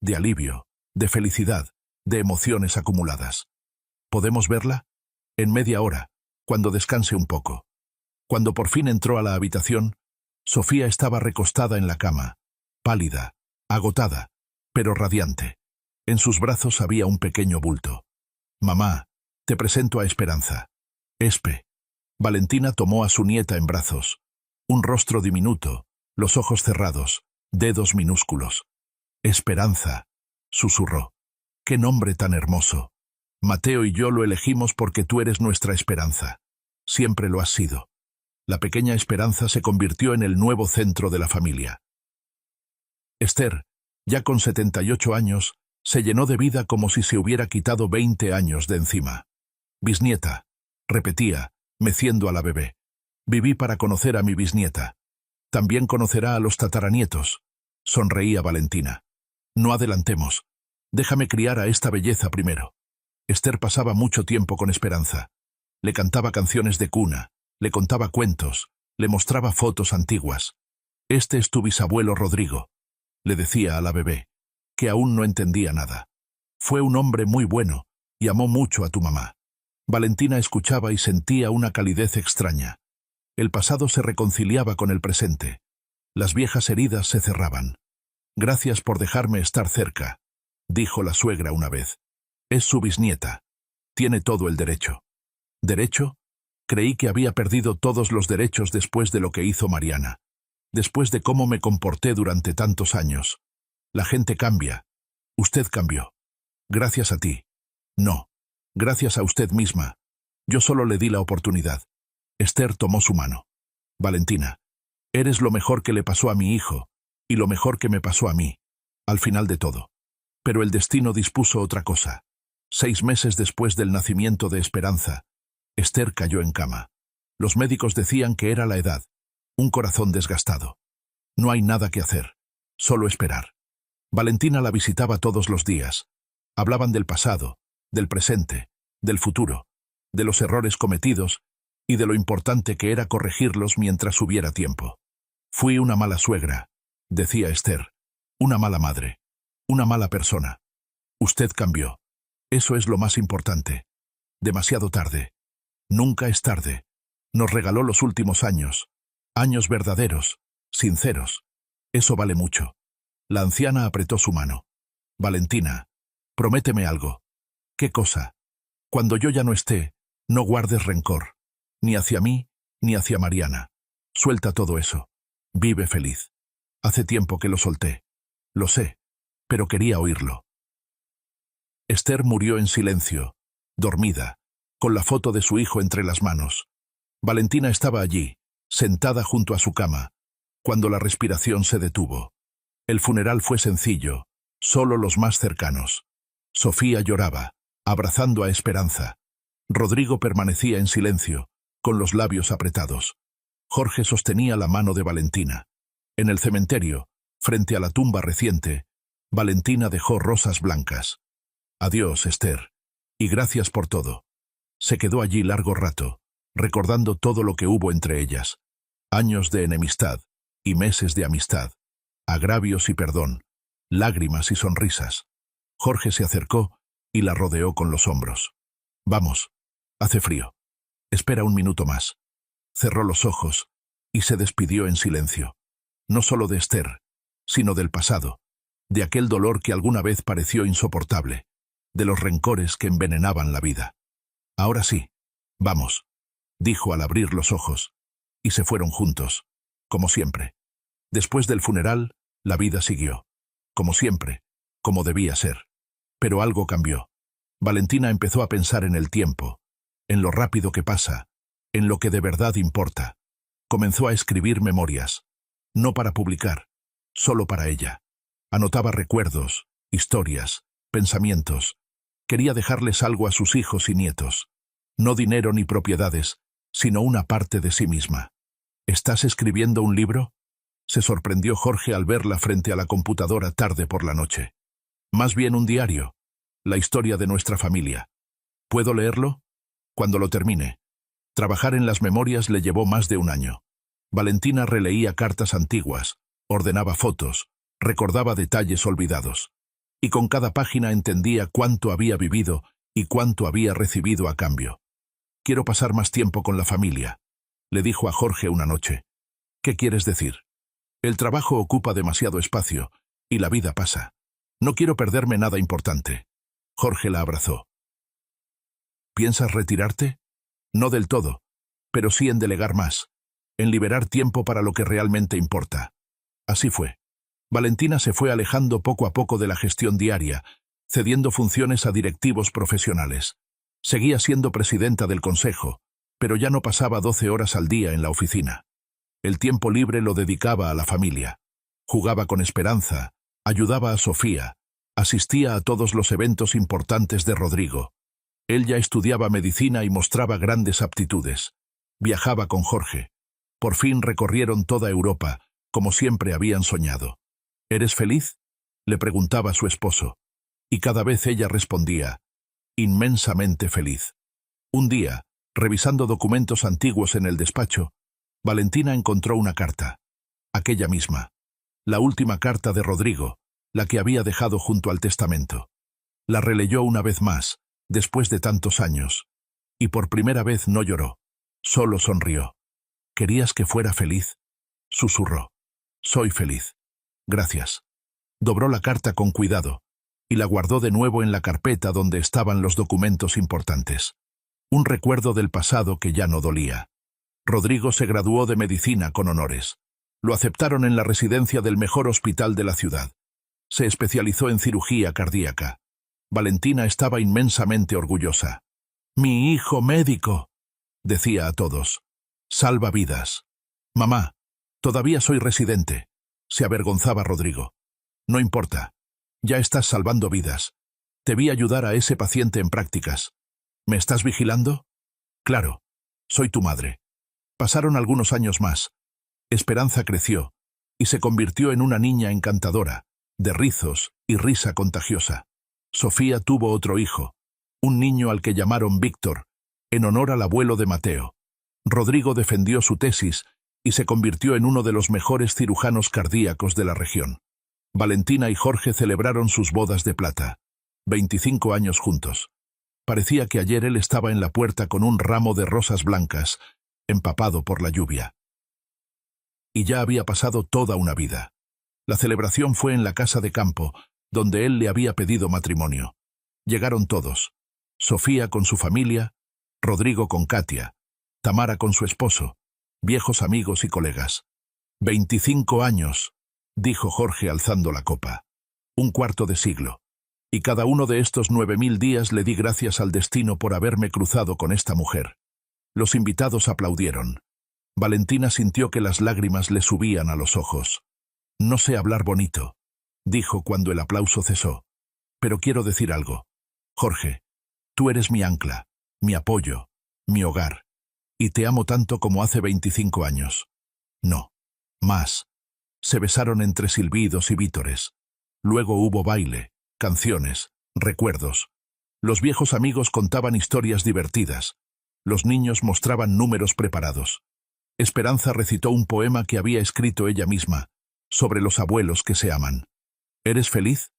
De alivio, de felicidad, de emociones acumuladas. ¿Podemos verla? En media hora, cuando descanse un poco. Cuando por fin entró a la habitación, Sofía estaba recostada en la cama, pálida, agotada, pero radiante. En sus brazos había un pequeño bulto. Mamá, te presento a Esperanza. Espe. Valentina tomó a su nieta en brazos. Un rostro diminuto, los ojos cerrados, dedos minúsculos. Esperanza, susurró. ¡Qué nombre tan hermoso! Mateo y yo lo elegimos porque tú eres nuestra esperanza. Siempre lo has sido. La pequeña Esperanza se convirtió en el nuevo centro de la familia. Esther, ya con 78 años, se llenó de vida como si se hubiera quitado 20 años de encima. Bisnieta, repetía, meciendo a la bebé. Viví para conocer a mi bisnieta. También conocerá a los tataranietos. Sonreía Valentina. No adelantemos. Déjame criar a esta belleza primero. Esther pasaba mucho tiempo con Esperanza. Le cantaba canciones de cuna, le contaba cuentos, le mostraba fotos antiguas. Este es tu bisabuelo Rodrigo, le decía a la bebé, que aún no entendía nada. Fue un hombre muy bueno y amó mucho a tu mamá. Valentina escuchaba y sentía una calidez extraña. El pasado se reconciliaba con el presente. Las viejas heridas se cerraban. Gracias por dejarme estar cerca, dijo la suegra una vez. Es su bisnieta. Tiene todo el derecho. ¿Derecho? Creí que había perdido todos los derechos después de lo que hizo Mariana. Después de cómo me comporté durante tantos años. La gente cambia. Usted cambió. Gracias a ti. No. Gracias a usted misma. Yo solo le di la oportunidad. Esther tomó su mano. Valentina, eres lo mejor que le pasó a mi hijo, y lo mejor que me pasó a mí, al final de todo. Pero el destino dispuso otra cosa. 6 meses después del nacimiento de Esperanza, Esther cayó en cama. Los médicos decían que era la edad, un corazón desgastado. No hay nada que hacer, solo esperar. Valentina la visitaba todos los días. Hablaban del pasado, del presente, del futuro, de los errores cometidos y de lo importante que era corregirlos mientras hubiera tiempo. Fui una mala suegra, decía Esther, una mala madre, una mala persona. Usted cambió. Eso es lo más importante. Demasiado tarde. Nunca es tarde. Nos regaló los últimos años. Años verdaderos, sinceros. Eso vale mucho. La anciana apretó su mano. Valentina, prométeme algo. ¿Qué cosa? Cuando yo ya no esté, no guardes rencor. Ni hacia mí, ni hacia Mariana. Suelta todo eso. Vive feliz. Hace tiempo que lo solté. Lo sé, pero quería oírlo. Esther murió en silencio, dormida, con la foto de su hijo entre las manos. Valentina estaba allí, sentada junto a su cama, cuando la respiración se detuvo. El funeral fue sencillo, solo los más cercanos. Sofía lloraba, abrazando a Esperanza. Rodrigo permanecía en silencio, con los labios apretados. Jorge sostenía la mano de Valentina. En el cementerio, frente a la tumba reciente, Valentina dejó rosas blancas. Adiós, Esther, y gracias por todo. Se quedó allí largo rato, recordando todo lo que hubo entre ellas. Años de enemistad y meses de amistad, agravios y perdón, lágrimas y sonrisas. Jorge se acercó y la rodeó con los hombros. Vamos, hace frío. Espera un minuto más. Cerró los ojos y se despidió en silencio. No solo de Esther, sino del pasado, de aquel dolor que alguna vez pareció insoportable, de los rencores que envenenaban la vida. Ahora sí, vamos, dijo al abrir los ojos, y se fueron juntos, como siempre. Después del funeral, la vida siguió, como siempre, como debía ser. Pero algo cambió. Valentina empezó a pensar en el tiempo, en lo rápido que pasa, en lo que de verdad importa. Comenzó a escribir memorias, no para publicar, solo para ella. Anotaba recuerdos, historias, pensamientos. Quería dejarles algo a sus hijos y nietos. No dinero ni propiedades, sino una parte de sí misma. ¿Estás escribiendo un libro? Se sorprendió Jorge al verla frente a la computadora tarde por la noche. Más bien un diario. La historia de nuestra familia. ¿Puedo leerlo? Cuando lo termine. Trabajar en las memorias le llevó más de un año. Valentina releía cartas antiguas, ordenaba fotos, recordaba detalles olvidados. Y con cada página entendía cuánto había vivido y cuánto había recibido a cambio. «Quiero pasar más tiempo con la familia», le dijo a Jorge una noche. «¿Qué quieres decir?» «El trabajo ocupa demasiado espacio y la vida pasa. No quiero perderme nada importante». Jorge la abrazó. «¿Piensas retirarte?» «No del todo, pero sí en delegar más, en liberar tiempo para lo que realmente importa». Así fue. Valentina se fue alejando poco a poco de la gestión diaria, cediendo funciones a directivos profesionales. Seguía siendo presidenta del consejo, pero ya no pasaba 12 horas al día en la oficina. El tiempo libre lo dedicaba a la familia. Jugaba con Esperanza, ayudaba a Sofía, asistía a todos los eventos importantes de Rodrigo. Él ya estudiaba medicina y mostraba grandes aptitudes. Viajaba con Jorge. Por fin recorrieron toda Europa, como siempre habían soñado. ¿Eres feliz?, le preguntaba a su esposo. Y cada vez ella respondía, inmensamente feliz. Un día, revisando documentos antiguos en el despacho, Valentina encontró una carta. Aquella misma. La última carta de Rodrigo, la que había dejado junto al testamento. La releyó una vez más, después de tantos años. Y por primera vez no lloró. Solo sonrió. «¿Querías que fuera feliz?», susurró. «Soy feliz. Gracias». Dobró la carta con cuidado y la guardó de nuevo en la carpeta donde estaban los documentos importantes. Un recuerdo del pasado que ya no dolía. Rodrigo se graduó de medicina con honores. Lo aceptaron en la residencia del mejor hospital de la ciudad. Se especializó en cirugía cardíaca. Valentina estaba inmensamente orgullosa. «Mi hijo médico», decía a todos. «Salva vidas». «Mamá, todavía soy residente», se avergonzaba Rodrigo. «No importa. Ya estás salvando vidas. Te vi ayudar a ese paciente en prácticas. ¿Me estás vigilando?» «Claro. Soy tu madre». Pasaron algunos años más. Esperanza creció y se convirtió en una niña encantadora, de rizos y risa contagiosa. Sofía tuvo otro hijo, un niño al que llamaron Víctor, en honor al abuelo de Mateo. Rodrigo defendió su tesis y se convirtió en uno de los mejores cirujanos cardíacos de la región. Valentina y Jorge celebraron sus bodas de plata. 25 años juntos. Parecía que ayer él estaba en la puerta con un ramo de rosas blancas, empapado por la lluvia. Y ya había pasado toda una vida. La celebración fue en la casa de campo, donde él le había pedido matrimonio. Llegaron todos. Sofía con su familia, Rodrigo con Katia, Tamara con su esposo, viejos amigos y colegas. 25 años, dijo Jorge alzando la copa. Un cuarto de siglo. Y cada uno de estos 9000 días le di gracias al destino por haberme cruzado con esta mujer. Los invitados aplaudieron. Valentina sintió que las lágrimas le subían a los ojos. «No sé hablar bonito», dijo cuando el aplauso cesó. «Pero quiero decir algo. Jorge, tú eres mi ancla, mi apoyo, mi hogar. Y te amo tanto como hace 25 años. No, más». Se besaron entre silbidos y vítores. Luego hubo baile, canciones, recuerdos. Los viejos amigos contaban historias divertidas. Los niños mostraban números preparados. Esperanza recitó un poema que había escrito ella misma, sobre los abuelos que se aman. «¿Eres feliz?»,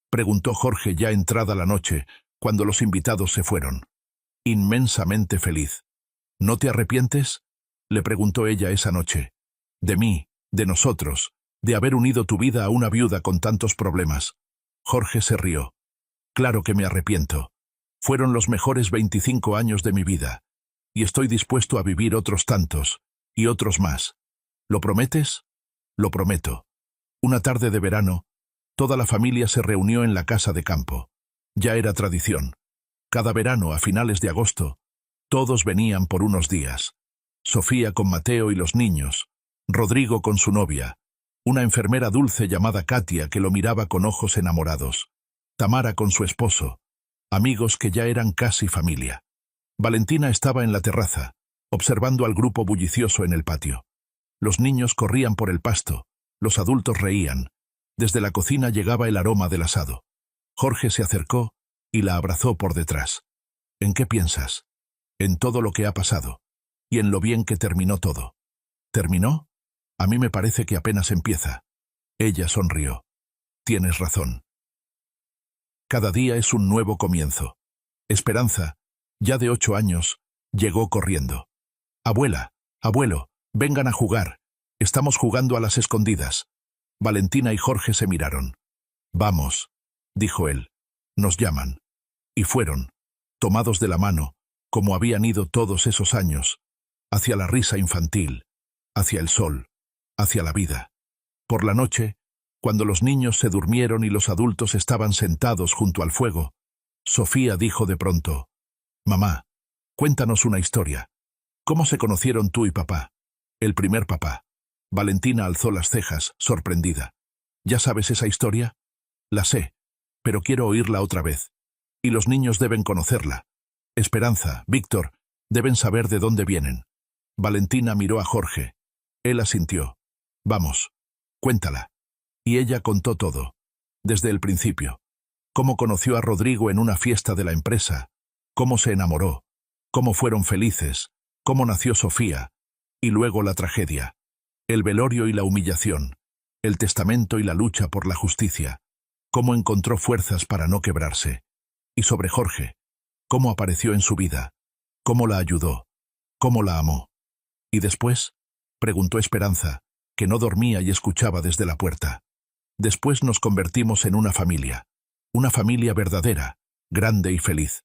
preguntó Jorge ya entrada la noche, cuando los invitados se fueron. «Inmensamente feliz». «¿No te arrepientes?», le preguntó ella esa noche. «De mí, de nosotros, de haber unido tu vida a una viuda con tantos problemas». Jorge se rió. «Claro que me arrepiento. Fueron los mejores 25 años de mi vida. Y estoy dispuesto a vivir otros tantos, y otros más. ¿Lo prometes?». «Lo prometo». Una tarde de verano, toda la familia se reunió en la casa de campo. Ya era tradición. Cada verano, a finales de agosto, todos venían por unos días. Sofía con Mateo y los niños, Rodrigo con su novia, una enfermera dulce llamada Katia que lo miraba con ojos enamorados. Tamara con su esposo, amigos que ya eran casi familia. Valentina estaba en la terraza, observando al grupo bullicioso en el patio. Los niños corrían por el pasto, los adultos reían. Desde la cocina llegaba el aroma del asado. Jorge se acercó y la abrazó por detrás. ¿En qué piensas? En todo lo que ha pasado, y en lo bien que terminó todo. ¿Terminó? A mí me parece que apenas empieza. Ella sonrió. Tienes razón. Cada día es un nuevo comienzo. Esperanza, ya de 8 años, llegó corriendo. Abuela, abuelo, vengan a jugar. Estamos jugando a las escondidas. Valentina y Jorge se miraron. Vamos, dijo él. Nos llaman. Y fueron, tomados de la mano, como habían ido todos esos años, hacia la risa infantil, hacia el sol, hacia la vida. Por la noche, cuando los niños se durmieron y los adultos estaban sentados junto al fuego, Sofía dijo de pronto: «Mamá, cuéntanos una historia. ¿Cómo se conocieron tú y papá? El primer papá». Valentina alzó las cejas, sorprendida. «¿Ya sabes esa historia?» «La sé, pero quiero oírla otra vez. Y los niños deben conocerla. Esperanza, Víctor, deben saber de dónde vienen». Valentina miró a Jorge. Él asintió. «Vamos, cuéntala». Y ella contó todo, desde el principio. Cómo conoció a Rodrigo en una fiesta de la empresa, cómo se enamoró, cómo fueron felices, cómo nació Sofía, y luego la tragedia, el velorio y la humillación, el testamento y la lucha por la justicia, cómo encontró fuerzas para no quebrarse. Y sobre Jorge, cómo apareció en su vida, cómo la ayudó, cómo la amó. ¿Y después?, preguntó Esperanza, que no dormía y escuchaba desde la puerta. «Después nos convertimos en una familia verdadera, grande y feliz»,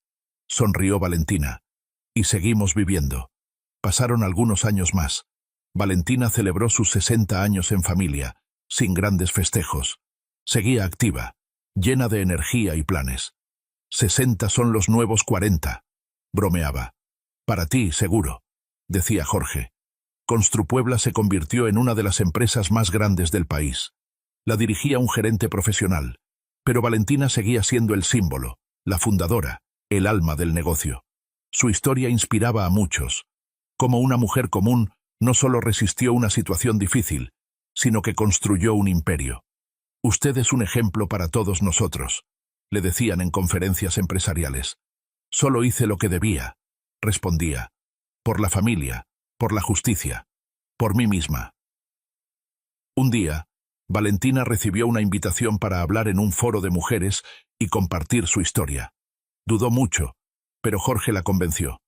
sonrió Valentina. «Y seguimos viviendo». Pasaron algunos años más. Valentina celebró sus 60 años en familia, sin grandes festejos. Seguía activa, llena de energía y planes. 60 son los nuevos 40, bromeaba. «Para ti, seguro», decía Jorge. Construpuebla se convirtió en una de las empresas más grandes del país. La dirigía un gerente profesional, pero Valentina seguía siendo el símbolo, la fundadora, el alma del negocio. Su historia inspiraba a muchos. Como una mujer común, no solo resistió una situación difícil, sino que construyó un imperio. «Usted es un ejemplo para todos nosotros», le decían en conferencias empresariales. «Solo hice lo que debía», respondía. «Por la familia, por la justicia, por mí misma». Un día, Valentina recibió una invitación para hablar en un foro de mujeres y compartir su historia. Dudó mucho, pero Jorge la convenció.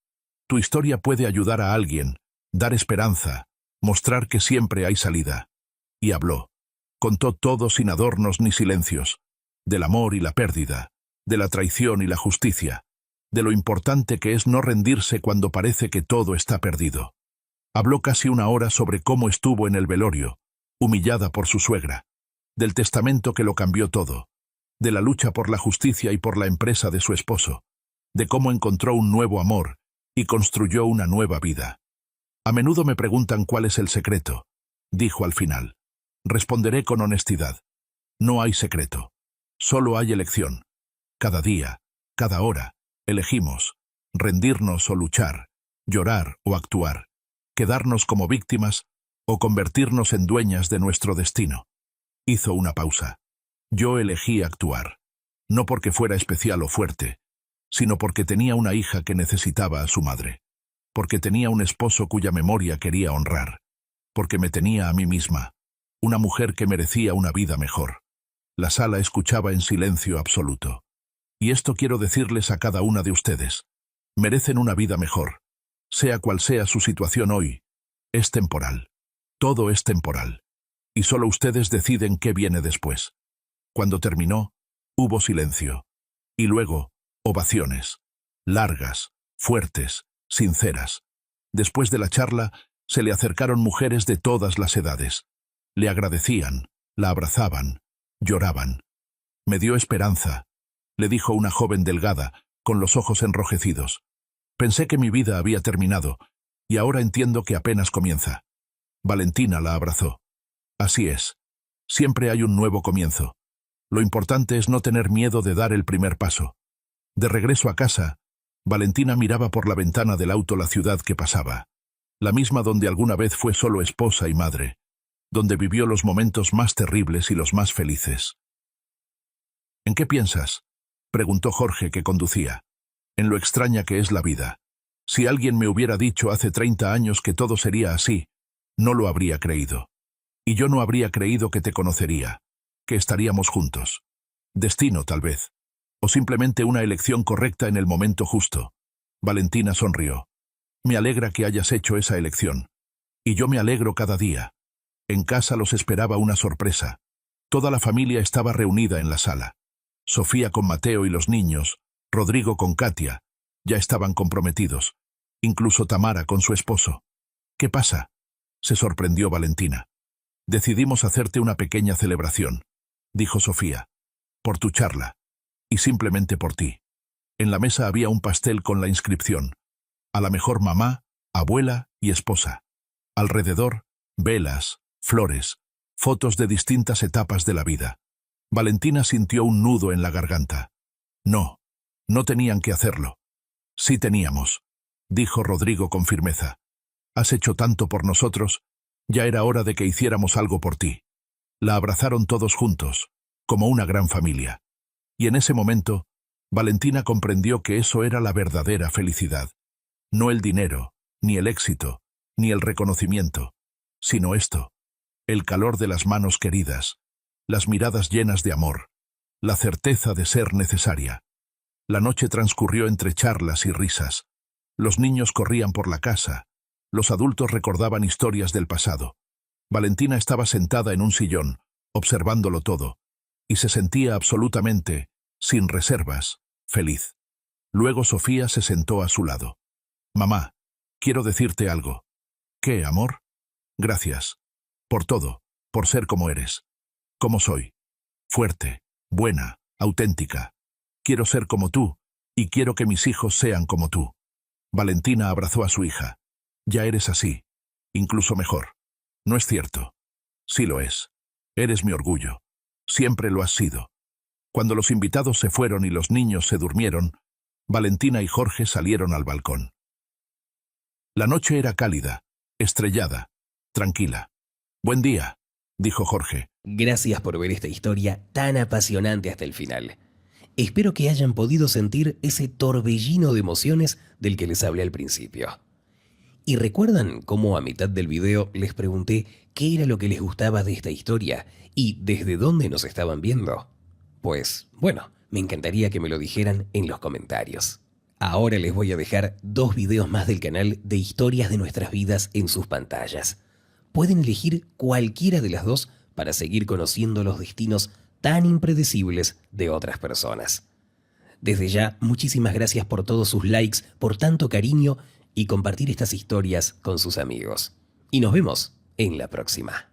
«Tu historia puede ayudar a alguien, dar esperanza, mostrar que siempre hay salida». Y habló. Contó todo sin adornos ni silencios, del amor y la pérdida, de la traición y la justicia, de lo importante que es no rendirse cuando parece que todo está perdido. Habló casi 1 hora sobre cómo estuvo en el velorio, humillada por su suegra, del testamento que lo cambió todo, de la lucha por la justicia y por la empresa de su esposo, de cómo encontró un nuevo amor y construyó una nueva vida. «A menudo me preguntan cuál es el secreto», dijo al final. «Responderé con honestidad. No hay secreto. Solo hay elección. Cada día, cada hora, elegimos rendirnos o luchar, llorar o actuar, quedarnos como víctimas o convertirnos en dueñas de nuestro destino». Hizo una pausa. «Yo elegí actuar, no porque fuera especial o fuerte, sino porque tenía una hija que necesitaba a su madre, porque tenía un esposo cuya memoria quería honrar, porque me tenía a mí misma, una mujer que merecía una vida mejor». La sala escuchaba en silencio absoluto. «Y esto quiero decirles a cada una de ustedes. Merecen una vida mejor. Sea cual sea su situación hoy, es temporal. Todo es temporal. Y solo ustedes deciden qué viene después». Cuando terminó, hubo silencio. Y luego, ovaciones. Largas, fuertes, sinceras. Después de la charla, se le acercaron mujeres de todas las edades. Le agradecían, la abrazaban, lloraban. «Me dio esperanza», le dijo una joven delgada, con los ojos enrojecidos. «Pensé que mi vida había terminado, y ahora entiendo que apenas comienza». Valentina la abrazó. «Así es. Siempre hay un nuevo comienzo. Lo importante es no tener miedo de dar el primer paso. De regreso a casa, Valentina miraba por la ventana del auto la ciudad que pasaba, la misma donde alguna vez fue solo esposa y madre, donde vivió los momentos más terribles y los más felices. ¿En qué piensas?, preguntó Jorge, que conducía. En lo extraña que es la vida. Si alguien me hubiera dicho hace 30 años que todo sería así, no lo habría creído. Y yo no habría creído que te conocería, que estaríamos juntos. Destino, tal vez. O simplemente una elección correcta en el momento justo. Valentina sonrió. Me alegra que hayas hecho esa elección. Y yo me alegro cada día. En casa los esperaba una sorpresa. Toda la familia estaba reunida en la sala. Sofía con Mateo y los niños, Rodrigo con Katia, ya estaban comprometidos. Incluso Tamara con su esposo. ¿Qué pasa?, se sorprendió Valentina. Decidimos hacerte una pequeña celebración, dijo Sofía. Por tu charla. Y simplemente por ti. En la mesa había un pastel con la inscripción: a la mejor mamá, abuela y esposa. Alrededor, velas, flores, fotos de distintas etapas de la vida. Valentina sintió un nudo en la garganta. No, no tenían que hacerlo. Sí teníamos, dijo Rodrigo con firmeza. Has hecho tanto por nosotros, ya era hora de que hiciéramos algo por ti. La abrazaron todos juntos, como una gran familia. Y en ese momento, Valentina comprendió que eso era la verdadera felicidad. No el dinero, ni el éxito, ni el reconocimiento, sino esto: el calor de las manos queridas, las miradas llenas de amor, la certeza de ser necesaria. La noche transcurrió entre charlas y risas. Los niños corrían por la casa, los adultos recordaban historias del pasado. Valentina estaba sentada en un sillón, observándolo todo, y se sentía absolutamente, sin reservas, feliz. Luego Sofía se sentó a su lado. Mamá, quiero decirte algo. ¿Qué, amor? Gracias. Por todo, por ser como eres. Como soy. Fuerte, buena, auténtica. Quiero ser como tú, y quiero que mis hijos sean como tú. Valentina abrazó a su hija. Ya eres así. Incluso mejor. No es cierto. Sí lo es. Eres mi orgullo. Siempre lo has sido. Cuando los invitados se fueron y los niños se durmieron, Valentina y Jorge salieron al balcón. La noche era cálida, estrellada, tranquila. Buen día, dijo Jorge. Gracias por ver esta historia tan apasionante hasta el final. Espero que hayan podido sentir ese torbellino de emociones del que les hablé al principio. ¿Y recuerdan cómo a mitad del video les pregunté qué era lo que les gustaba de esta historia y desde dónde nos estaban viendo? Pues, bueno, me encantaría que me lo dijeran en los comentarios. Ahora les voy a dejar 2 videos más del canal de historias de nuestras vidas en sus pantallas. Pueden elegir cualquiera de las dos para seguir conociendo los destinos tan impredecibles de otras personas. Desde ya, muchísimas gracias por todos sus likes, por tanto cariño y compartir estas historias con sus amigos. Y nos vemos en la próxima.